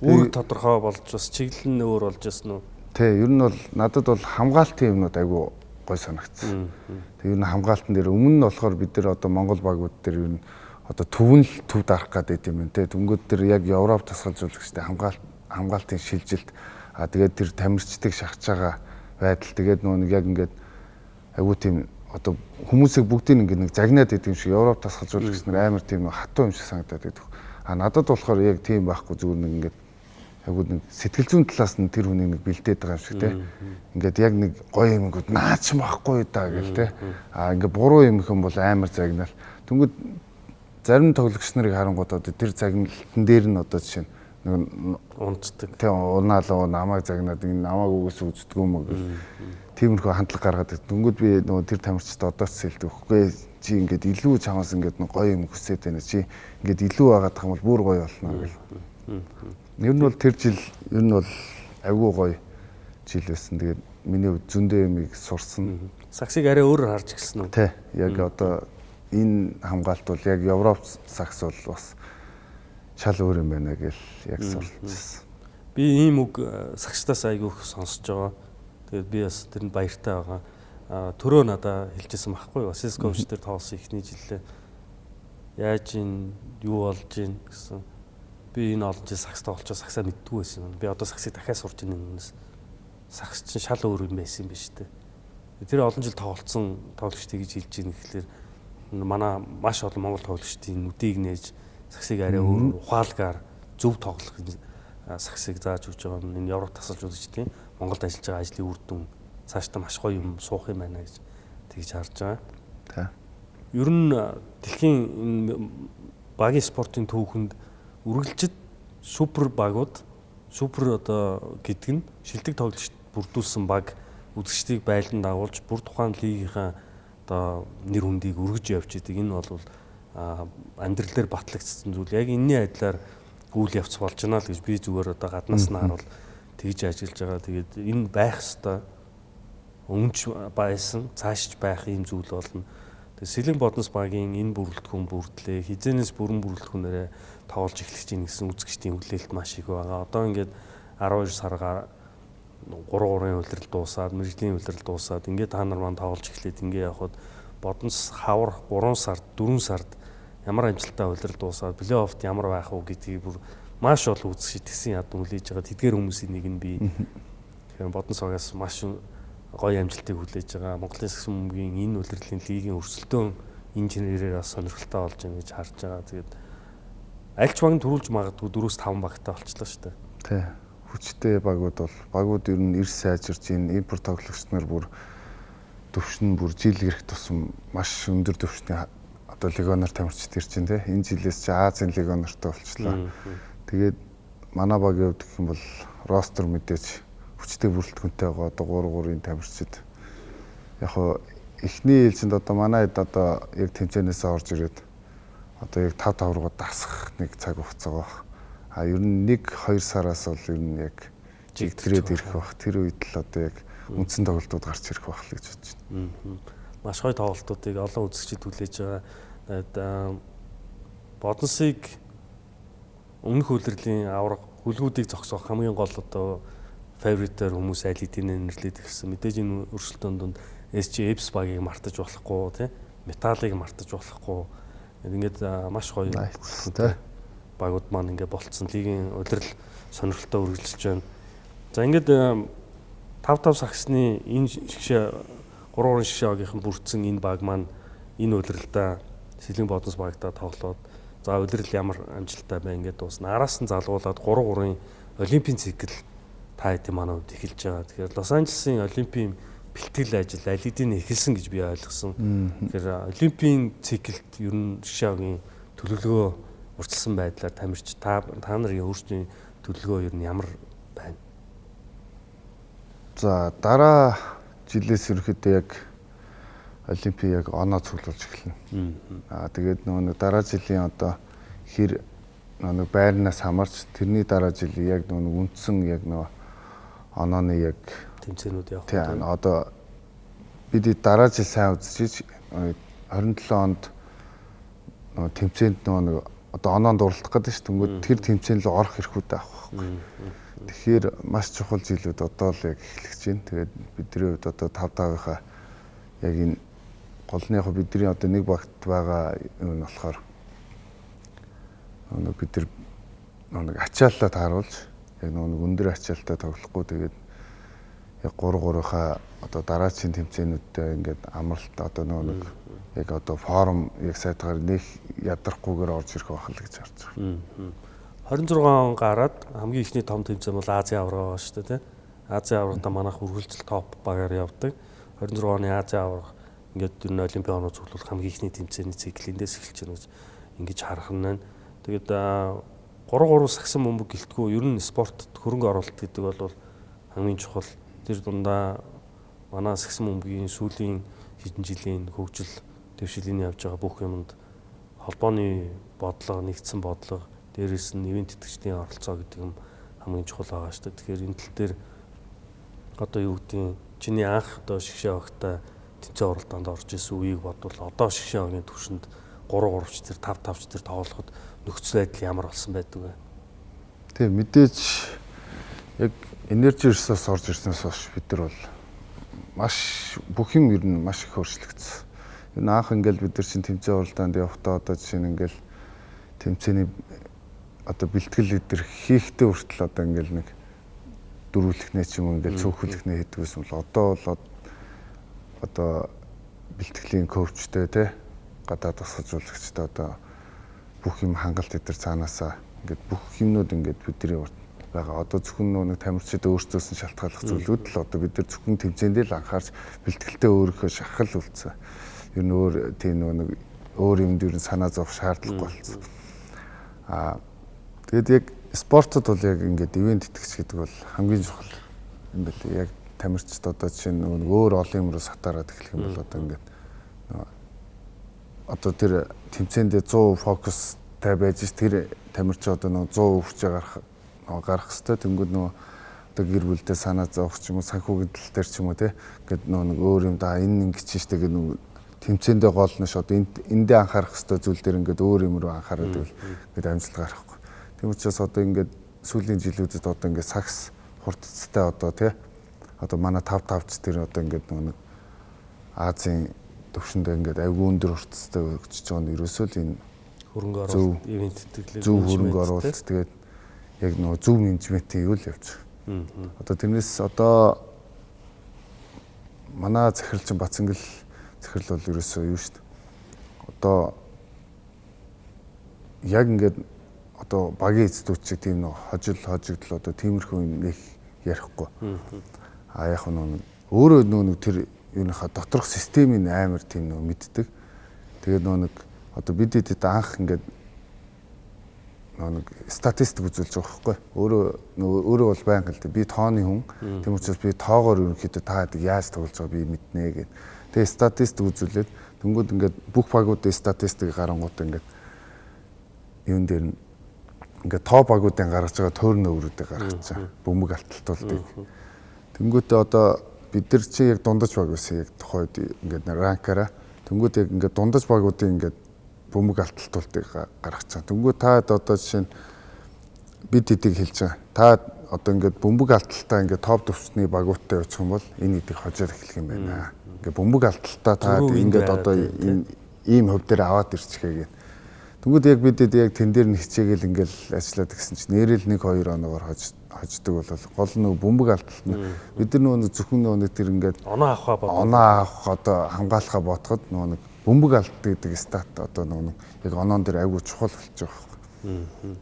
Үүрэг тодорхой болж бас чиглэл нь өөр болж ясна уу? Тий, ер нь бол надад бол хамгаалтын юмнууд айгүй гой санагдсан. Тэгээ ер нь хамгаалтан дээр өмнө нь болохоор бид нар одоо Монгол багууд дээр ер нь одоо төв дарах гэдэг юм те. Дүнгууд дээр яг Европ тасгалжуулагчтай хамгаалтын шилжилт тэгээд тэр тамирчдыг шахаж байгаа байдал тэгээд нөгөө яг ингээд айгуу тийм одоо хүмүүсийг бүгдийг ингээд нэг загнаад идэв юм шиг Европ тасгалжуулагч нар амар тийм хатуу юм шиг санагдаад байдаг. Надад болохоор яг тийм байхгүй зүгээр нэг ингээд айгуу нэг сэтгэл зүйн талаас нь тэр хүнийг нэг бэлдээд байгаа юм шиг те. Ингээд яг нэг гоё юмгууд наач махгүй даа гэл те. Ингээд буруу юм хэм бол амар загнаал. Тэнгүүд зарим тоглогч нарыг харангууд одоо тэр загналтан дээр нь одоо жишээ нэг унцдаг. Тэ унаалаа намайг загнаад энэ намайг үгээс үздэг юм уу гэх. Тиймэрхүү хандлага гаргаад. Дөнгөд би нөгөө тэр тамирчид одоо ч хэлдэг. Үгүй чи ингээд илүү чамаас ингээд нэг гоё юм хүсээд байна. Чи ингээд илүү байгаад байгаа юм бол бүр гоё болно гэл. Ер нь бол тэр жил ер нь бол айгүй гоё жил байсан. Тэгээд миний зөндөө юмыг сурсан. Саксыг арай өөрөөр харж эхэлсэн үү? Тэ. Яг одоо энэ хамгаалт бол яг Европ сакс бол бас шал өөр юм байна гэж яг суралцсан. Би ийм үг сагчтаас айгүйх сонсож байгаа. Тэгээд би бас тэрэнд баяртай байгаа. Төрөө надад хэлжсэн байхгүй юу? Сесковч дээр тоглосон ихний жилдээ яаж ин юу болж ийн гэсэн. Би энэ олон жил сакс тоглолцоо саксаа мэддгүй байсан юм. Би одоо саксыг дахиад сурж ийн юмнаас сакс чинь шал өөр юм байсан юм биш үү? Тэр олон жил тоглолцсон тоглогч тэгж хэлж ийн гэхэлэр манай маш олон монгол тоглогчдын нүдийг нээж саксыг арай өөр ухаалгаар зөв тоглох саксыг зааж өгч байгаа юм. Энэ Европ тасалжуулагчдын Монголд ажиллаж байгаа ажлын үр дүн цаашдаа маш гоё юм суух юм байна гэж тэгж харж байгаа. Тэ. Ер нь дэлхийн багийн спортын түүхэнд үргэлжид супер багууд супер одоо гэдэг нь шилдэг тоглогчд бүрдүүлсэн баг үзэгчдийг байлдан дагуулж бүр тухайн лигийнхаа одоо нэр хүндийг өргөж явж идэг. Энэ бол амьдрал дээр батлагдсан зүйл. Яг энэний адилаар үйл явц болж байна л гэж би зүгээр одоо гаднаас нь харуул тэгж ажиллаж байгаа. Тэгээд энэ байх ёстой. Өмнөч байсан, цаашч байх юм зүйл болно. Тэгээд Сэлэн Боднос багийн энэ бүрэлдэхүүн бүрдлээ хизэнээс бүрэн бүрэлдэхүүнээрээ тоглож эхлэж гин гэсэн үзэгчдийн хүлээлт маш их байгаа. Одоо ингээд 12 саргаар 3-3-ын улирал дуусаад, мэрэгжлийн улирал дуусаад ингээд та нар маань тоглож эхлээд ингээд явхад Боднос хавар 3 сард, 4 сард ямар амжилттай улирал дуусаад плей-оффт ямар байх уу гэдгийг бүр маш олон үзэгч тэгсэн яд хүлээж байгаа. Тэдгээр хүмүүсийн нэг нь би. Тэгэхээр Боднос багаас маш гоё амжилтыг хүлээж байгаа. Монголын сагсан бөмбөгийн энэ улирлын лигийн өрсөлдөөн инженерээр бас сонирхолтой болж байна гэж харж байгаа. Тэгээд аль ч баг нь төрүүлж магадгүй 4-5 багтай болчихлоо шүү дээ. Тий. Хүчтэй багууд ер нь эрс сайжирч ин импорт тоглогч нар бүр төвшин бүр жил ирэх тусам маш өндөр төвшний одоо легионер тамирчид ирж байна те. Энэ жилээс чи Азийн легионертой болчихлоо. Тэгээд манай багийн хувьд гэх юм бол ростер мэдээж хүчтэй бүрэлдэхүүнтэй байгаа одоо 3-3-ын тамирчид. Яг хоо эхний ээлжинд одоо манайд одоо яг тэмцээнээс орж ирээд одоо яг 5-5 руу дасах нэг цаг хугацаа байгаа. Ер нь 1-2 сараас бол ер нь яг жигдрээд ирэх баг. Тэр үед л одоо яг үндсэн тоглолтууд гарч ирэх байх л гэж бодож байна. Маш гоё тоглолтуудыг олон үзэгчид хүлээж байгаа. Тэгээд Бодносыг өмнөх улирлын авраг хүлгүүдийг зогсоох хамгийн гол одоо фаворитээр хүмүүс аль хэдийн нэрлэдэг гэсэн. Мэдээж энэ өрсөлдөөн донд SG Eps багийг мартаж болохгүй тий. Металлыг мартаж болохгүй. Ингээд маш гоё тий. Багууд маань ингээд болцсон. Лигийн улирал сонирхолтой үргэлжилж байна. За ингээд 5-5 сагсны энэ шгшээ 3 шгшээ багийнхан бүрдсэн энэ баг маань энэ улиралдаа Сэлэн Боднос багтаа тоглоод за улирал ямар амжилттай байна ингээд дуусна. Араас нь залгуулад 3-3-ын олимпийн цикл та хэдийн манай хувьд эхэлж байгаа. Тэгэхээр Лос Анжелесийн олимпийн бэлтгэл ажил аль хэдийн эхэлсэн гэж би ойлгосон. Тэгэхээр олимпийн циклд ер нь шгшээгийн төлөвлөгөө урьдчилсан байдлаар тамирч та нарын өөрсдийн төлөвлөгөө ер нь ямар байна? За дараа жилээс ерөөхдөө яг олимпийн яг оноо цуглуулж эхэлнэ. Тэгээд нөгөө дараа жилийн одоо хэр нөгөө байрнаас хамаарч тэрний дараа жилийн яг нөгөө үндсэн яг нөгөө онооны яг тэмцээнүүд явах. Тийм одоо бид дараа жил сайн үзчихэж 27 онд нөгөө тэмцээнд нөгөө одоо оноонд дурлах гэдэг шүү. Тэнгүүд тэр тэмцээн рүү орох эрхүүд авах байхгүй. Тэгэхээр маш чухал жилүүд одоо л яг эхлэж байна. Тэгээд бидний хувьд одоо 5-5-ийнхаа яг энэ гол нь яг бидний одоо нэг багт байгаа юм нь болохоор бид нар ачаалтаа тааруулж яг өндөр ачаалтаа тоглохгүй тэгээд яг 3-3-ийнхаа одоо дараачийн тэмцээнүүдтэй ингээд амралт одоо нэг яг одоо форум яг сайтгаар нэг ядрахгүйгээр орж ирэх байх л гэж харж байгаа. 26 он гараад хамгийн ихний том тэмцээн бол Азийн авраг байгаа шүү дээ, тий. Азийн аврагта манайх үргэлжил топ багаар явдаг. 26 оны Азийн авраг ингээд ер нь олимпийн оноо цуглуулах хамгийн ихний тэмцээний циклэндээс эхэлж байна гэж ингэж харах нь. Тэгээд 3 сагсан бөмбөг гэлтгүү ер нь спортод хөрөнгө оруулалт гэдэг бол хамгийн чухал. Тэр дундаа манай сагсан бөмбөгийн сүүлийн хэдэн жилийн хөгжил дэвшилний явж байгаа бүх юмд холбооны бодлого, нэгдсэн бодлого, дээрээс нь ивент тэтгэгчдийн оролцоо гэдэг юм хамгийн чухал байгаа шүү дээ. Тэгэхээр энэ тал дээр одоо юу гэдгийг чиний анх одоо шгшээ огтой тэнцээ уралдаанд орж исэн үеийг бодвол одоо шгшээ огийн түвшинд 3-3 ч тэр 5-5 ч тэр тоглоход нөхцөл байдал ямар болсон байдаг вэ? Тийм мэдээж яг энержи ресурс орж ирснээс хойш бид нар бол маш бүх юм ер нь маш их өөрчлөгдсөн. Энэ анх ингээл бид нар чинь тэмцээн уралдаанд явахдаа одоо жишээ нь ингээл тэмцээний одоо бэлтгэл эдэр хийхдээ хүртэл одоо ингээл нэг дөрвөлхнээ ч юм уу ингээл цөөхөлхнээ хийдэг байсан бол одоо бэлтгэлийн коучтэй те гадаад тусгажуулагчтай одоо бүх юм хангалт эдэр цаанаасаа ингээд бүх юмнууд ингээд бидний урд байгаа. Одоо зөвхөн нэг тамирчид өөрсдөөс нь шалтгааллах зүйлүүд л одоо бид нар зөвхөн тэмцээндээ л анхаарч бэлтгэлтэй өөрийнхөө шахал үлдсэн. Ер нь өөр тийм нэг өөр юмд ер нь санаа зовх шаардлагагүй болсон. Тэгээд яг спортод бол яг ингээд ивент тэтгэгч гэдэг бол хамгийн чухал юм байна. Яг тамирчид одоо жишээ нь өөр олон юм руу сатараад эхлэх юм бол одоо ингээд одоо тэр тэмцээндээ 100% фокустай байж тэр тамирч одоо 100% гарах хэвээр тэнгууд одоо гэр бүлдээ санаа зовх ч юм уу санхүүгийн тал дээр ч юм уу те ингээд нэг өөр юм да энэ ингэж штэ гэдэг тэмцээндээ гол нь ш одоо эндээ анхаарах хэвээр зүйл дээр ингээд өөр юм руу анхаараад байвал ингээд амжилт гарахгүй. Тийм учраас одоо ингээд сүүлийн жилүүдэд одоо ингээд сакс хурдцтай одоо те одоо манай 5-5 ч тэр одоо ингээд нэг Азийн төвшөндөө ингээд айгүй өндөр хурдцтай өгч байгаа нь ерөөсөө л энэ хөрөнгө оруулалт ивент тэтгэлэг зөв хөрөнгө оруулалт тэгээд яг нөгөө зөв менежментийн юу л явж байгаа. Одоо тэрнээс одоо манай захирал чинь Бацангэл захирал бол ерөөсөө юу шүү дээ. Одоо яг ингээд одоо багийн эцдүүд чиг тийм нэг хожигдол одоо тиймэрхүү нэг ярихгүй. Яг нэг өөрөө нэг тэр юуныхаа доторх системийн амар тийм нэг мэддэг. Тэгээд нэг одоо бид хэд анх ингээд нэг статистик үзүүлж байгаа байхгүй. Өөрөө бол байнга л дээ. Би тооны хүн. Тийм учраас би тоогоор ерөнхийдөө та хэд яаж тоглож байгааг би мэднэ гэдэг. Тэгээ статистик үзүүлээд тэнгууд ингээд бүх багуудын статистикийг гарангуудаа ингээд юун дээр ингээд топ багуудын гаргаж байгаа төрнөөрүүдийг гаргаж байгаа. Бөмбөг алталтуудыг. Тэнгүүтээ одоо бид нар чи яг дундаж баг байсан яг тухайд ингээд ранкаараа тэнгууд яг ингээд дундаж багуудын ингээд бөмбөг алталтуудыг гаргаж байгаа. Тэнгүү та одоо жишээ нь бид хэдийг хэлж байгаа. Та одоо ингээд бөмбөг алталтаа ингээд топ төвчний багуудтай явуучих юм бол энэ хэдийг хожоод эхлэх юм байна. Ингээд бөмбөг алталтаа та ингээд одоо ийм хөв дээр аваад ирчихээ гэх. Тэнгүүд яг бид яг тэн дээр нь хичээгээл ингээд ажиллаад гисэн чинь нэрэл 1-2 оногоор хождог бол гол нь бөмбөг алталт нь бид нар нөгөө зөвхөн нөгөө тэр ингээд оноо авах одоо хамгаалахаа бодоход нөгөө бөмбөг алт гэдэг стат одоо нэг яг оноон дээр айгүй чухал болчих жоох.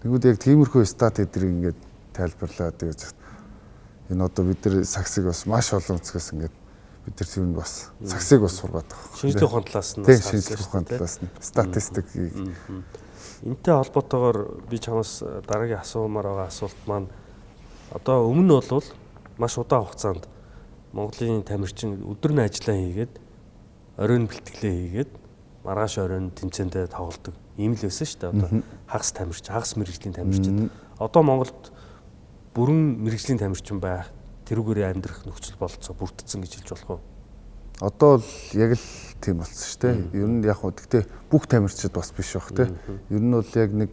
Тэгвэл яг тиймэрхүү стат эдрийг ингээд тайлбарлаад гэж энэ одоо бид нар саксыг бас маш олон өнцгөөс ингээд бид нар тийм бас саксыг бас сургаад байгаа. Шинжлэх ухааны талаас нь бас шинжлэх ухааны талаас нь статистикийг энтэй холбоотойгоор би чамаас дараагийн асуумаар байгаа асуулт маань одоо өмнө бол маш удаан хугацаанд Монголын тамирчин өдөр нь ажиллаа хийгээд оройн бэлтгэлээ хийгээд маргааш оройн тэмцээндээ тоглодог ийм л байсан шүү дээ. Одоо хагас тамирч, хагас мэргэжлийн тамирчид. Одоо Монголд бүрэн мэргэжлийн тамирчин байх, тэрүүгээрээ амьдрах нөхцөл болцоо бүрдсэн гэж хэлж болох уу? Одоо л яг л тийм болсон шүү дээ. Ер нь яг хөө гэхдээ бүх тамирчид бас биш байх те. Ер нь бол яг нэг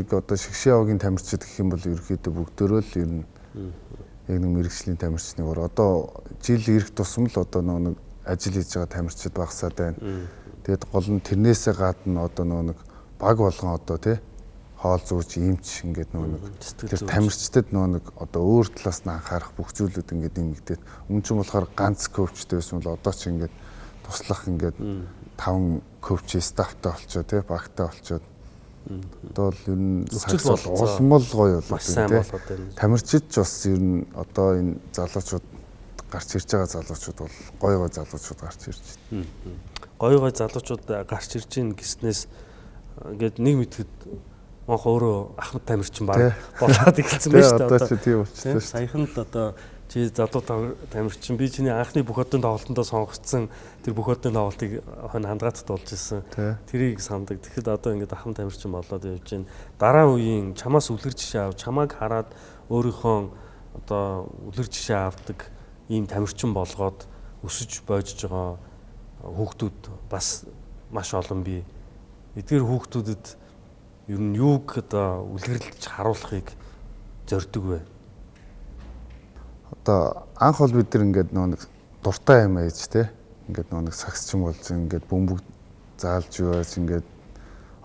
одоо шгшээ овгийн тамирчид гэх юм бол ерөөхдөө бүгдөө л ер нь яг нэг мэрэгжлийн тамирчны ор одоо жил ирэх тусам л одоо нэг ажил хийж байгаа тамирчид багасаад байна. Тэгээд гол нь тэрнээсээ гадна одоо нэг баг болгон одоо тий хоол зүүж иймч ингээд нэг тэр тамирчдад нэг одоо өөр талаас нь анхаарах бүх зүйлүүд ингээд нэмэгдээд өмнө нь болохоор ганц коучтэй байсан бол одоо ч ингээд туслах ингээд 5 коучи стафтай болчоо тий багтай болчоод одоо л ер нь сакс улмал гоё болоо тий тамирчид ч бас ер нь одоо энэ залуучууд гарч ирж байгаа залуучууд бол гоё залуучууд гарч ирж байна. Гоё залуучууд гарч ирж гин гэснээс ингээд нэг мэдхэд Монх өөрөө Ахмад тамирчин баг болоод эхэлсэн байна шүү дээ. Одоо ч тийм болчихсон шүү. Саяхан л одоо чи залуу тамирчин би чиний анхны бүх хотын тоглолтондоо сонгогдсон тэр бүх хотын тоглолтыг хандгаатд болж ирсэн. Тэрийг сандаг. Тэгэхэд одоо ингээд Ахмад тамирчин болоод явж байна. Дараа үеийн чамаас үлгэр жишээ авч чамайг хараад өөрийнхөө одоо үлгэр жишээ авдаг ийм тамирчин болгоод өсөж боожж байгаа хүүхдүүд бас маш олон бий. Эдгээр хүүхдүүдэд ер нь юуг одоо үлгэрлэж харуулахыг зорддог вэ? Одоо анх бол бид нар ингээд нэг дуртай юм ээж те ингээд нэг сагсчин болж ингээд бөмбөг заалж яваас ингээд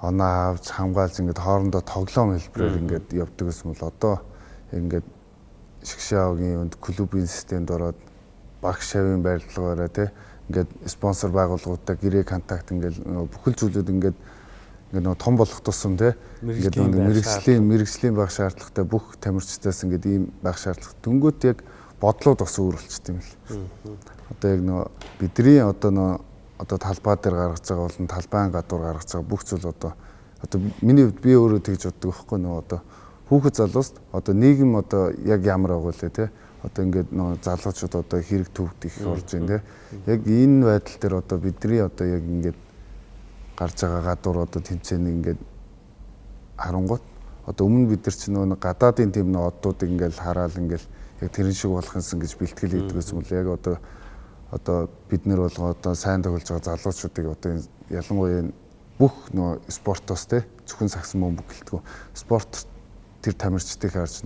оноо авч хамгаалж ингээд хоорондоо тоглоом хэлбэрээр ингээд явдаг гэсэн бол одоо ингээд шгшаагийн өнд клубын системд ороод багш шавийн барилгаараа те ингээд спонсор байгууллагуудтай гэрээ контакт ингээд бүхэл зүйлүүд ингээд нэг том болох тусам те ингээд мэрэгжлийн байх шаардлагатай бүх тамирчдаас ингээд ийм байх шаардлага дөнгөт яг бодлууд бас өөр болчт юм л. Одоо яг бидний одоо талбай дээр гаргаж байгаа болон талбайн гадуур гаргаж байгаа бүх зүйл одоо миний хувьд би өөрөө тэгж боддог байхгүй одоо хүүхэд залуус одоо нийгэм одоо яг ямар байгаа вэ те одоо ингээд залуучууд одоо хэрэг төвд их орж байна те яг энэ байдал дээр одоо бидний одоо яг ингээд гарч байгаа гадуур одоо тэмцээний ингээд харангуут одоо өмнө бид нар ч нэг гадаадын тийм оддуудыг ингээд хараад ингээд яг тэрэн шиг болох юмсан гэж бэлтгэл хийдгээс юм л яг одоо бид нар бол одоо сайн тоглож байгаа залуучуудыг одоо ялангуяа бүх спортоос те зөвхөн сагсан бөмбөг гэлтгүү спорт тэр тамирчдыг харж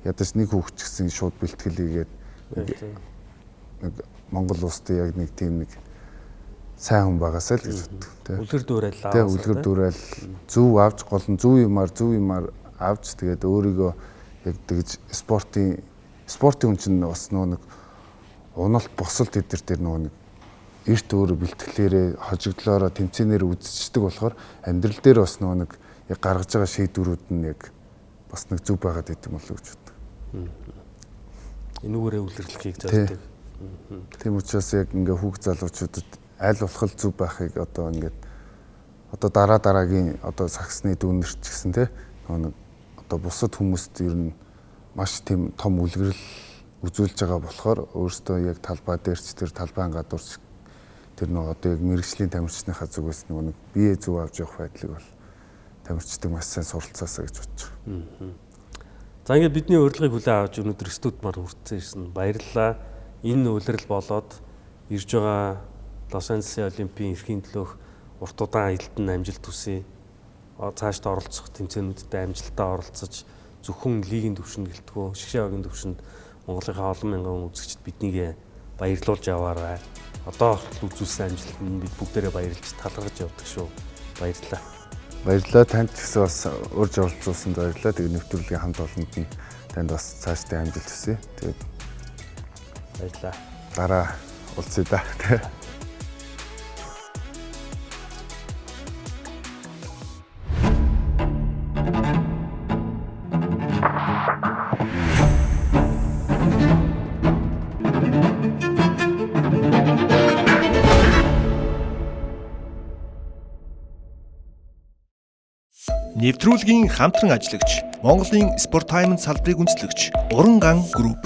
ядаж нэг хүүхч гэсэн шууд бэлтгэл хийгээд Монгол улсад яг нэг тийм нэг сайн хүн байгаасаа л гэж боддог тийм. Үлгэр дуурайл аваад. Тийм үлгэр дуурайл зөв авч гол нь зөв юмар авч тэгээд өөрийгөө яг тэгж спортын хүн чинь бас нэг уналт босол тэдэр дээр нэг эрт өөрө бэлтгэлээрээ хожигдлоороо тэмцээнээр үзчихдэг болохоор амьдрал дээр бас нэг яг гаргаж байгаа шийдвэрүүд нь яг бас нэг зөв байгаад идэв юм болов уу гэж боддог. Энүүгээрээ үлгэрлэхийг зорддог. Тийм учраас яг ингээ хүүхд залуучуудад аль болох зөв байхыг одоо ингээд одоо дараагийн одоо сагсны дүүнерч гэсэн те нэг одоо бусад хүмүүст ер нь маш тийм том үлгэрэл үзүүлж байгаа болохоор өөрөөсөө яг талбай дээрч тэр талбайн гадуурч тэр нэг одоо яг мэрэгжлийн тамирчныхаа зүгээс нэг бие зөв авч явах байдлыг бол тамирчдаг маш сайн суралцаасаа гэж бодож байгаа. За ингээд бидний урилгыг хүлээн авч өнөөдөр студид хүрсэн ирсэн. Баярлалаа. Энэ улирал болоод ирж байгаа Лос Анжелесийн Олимпийн эрхийн төлөөх урт удаан аялалтанд амжилт хүсье. Цаашд оролцох тэмцээнүүдэд амжилттай оролцож зөвхөн лигийн түвшинд гэлтгөө шгшээ огийн түвшинд Монголынхаа олон мянган үзэгчд биднийг баярлуулж яваарай. Одоо үзүүлсэн амжилтанд бид бүгдээрээ баярлж талархаж явдаг шүү. Баярлалаа. Баярлалаа. Танд ч гэсэн бас урьж оролцуулсанд баярлалаа. Тэгээд нэвтрүүлгийн хамт олонд нь танд бас цаашдаа амжилт хүсье. Тэгээд баярлалаа. Дараа уулзъя да. Нэвтрүүлгийн хамтран ажиллагч Монголын Sport Time салбарыг үндэслэгч Уран Ган Групп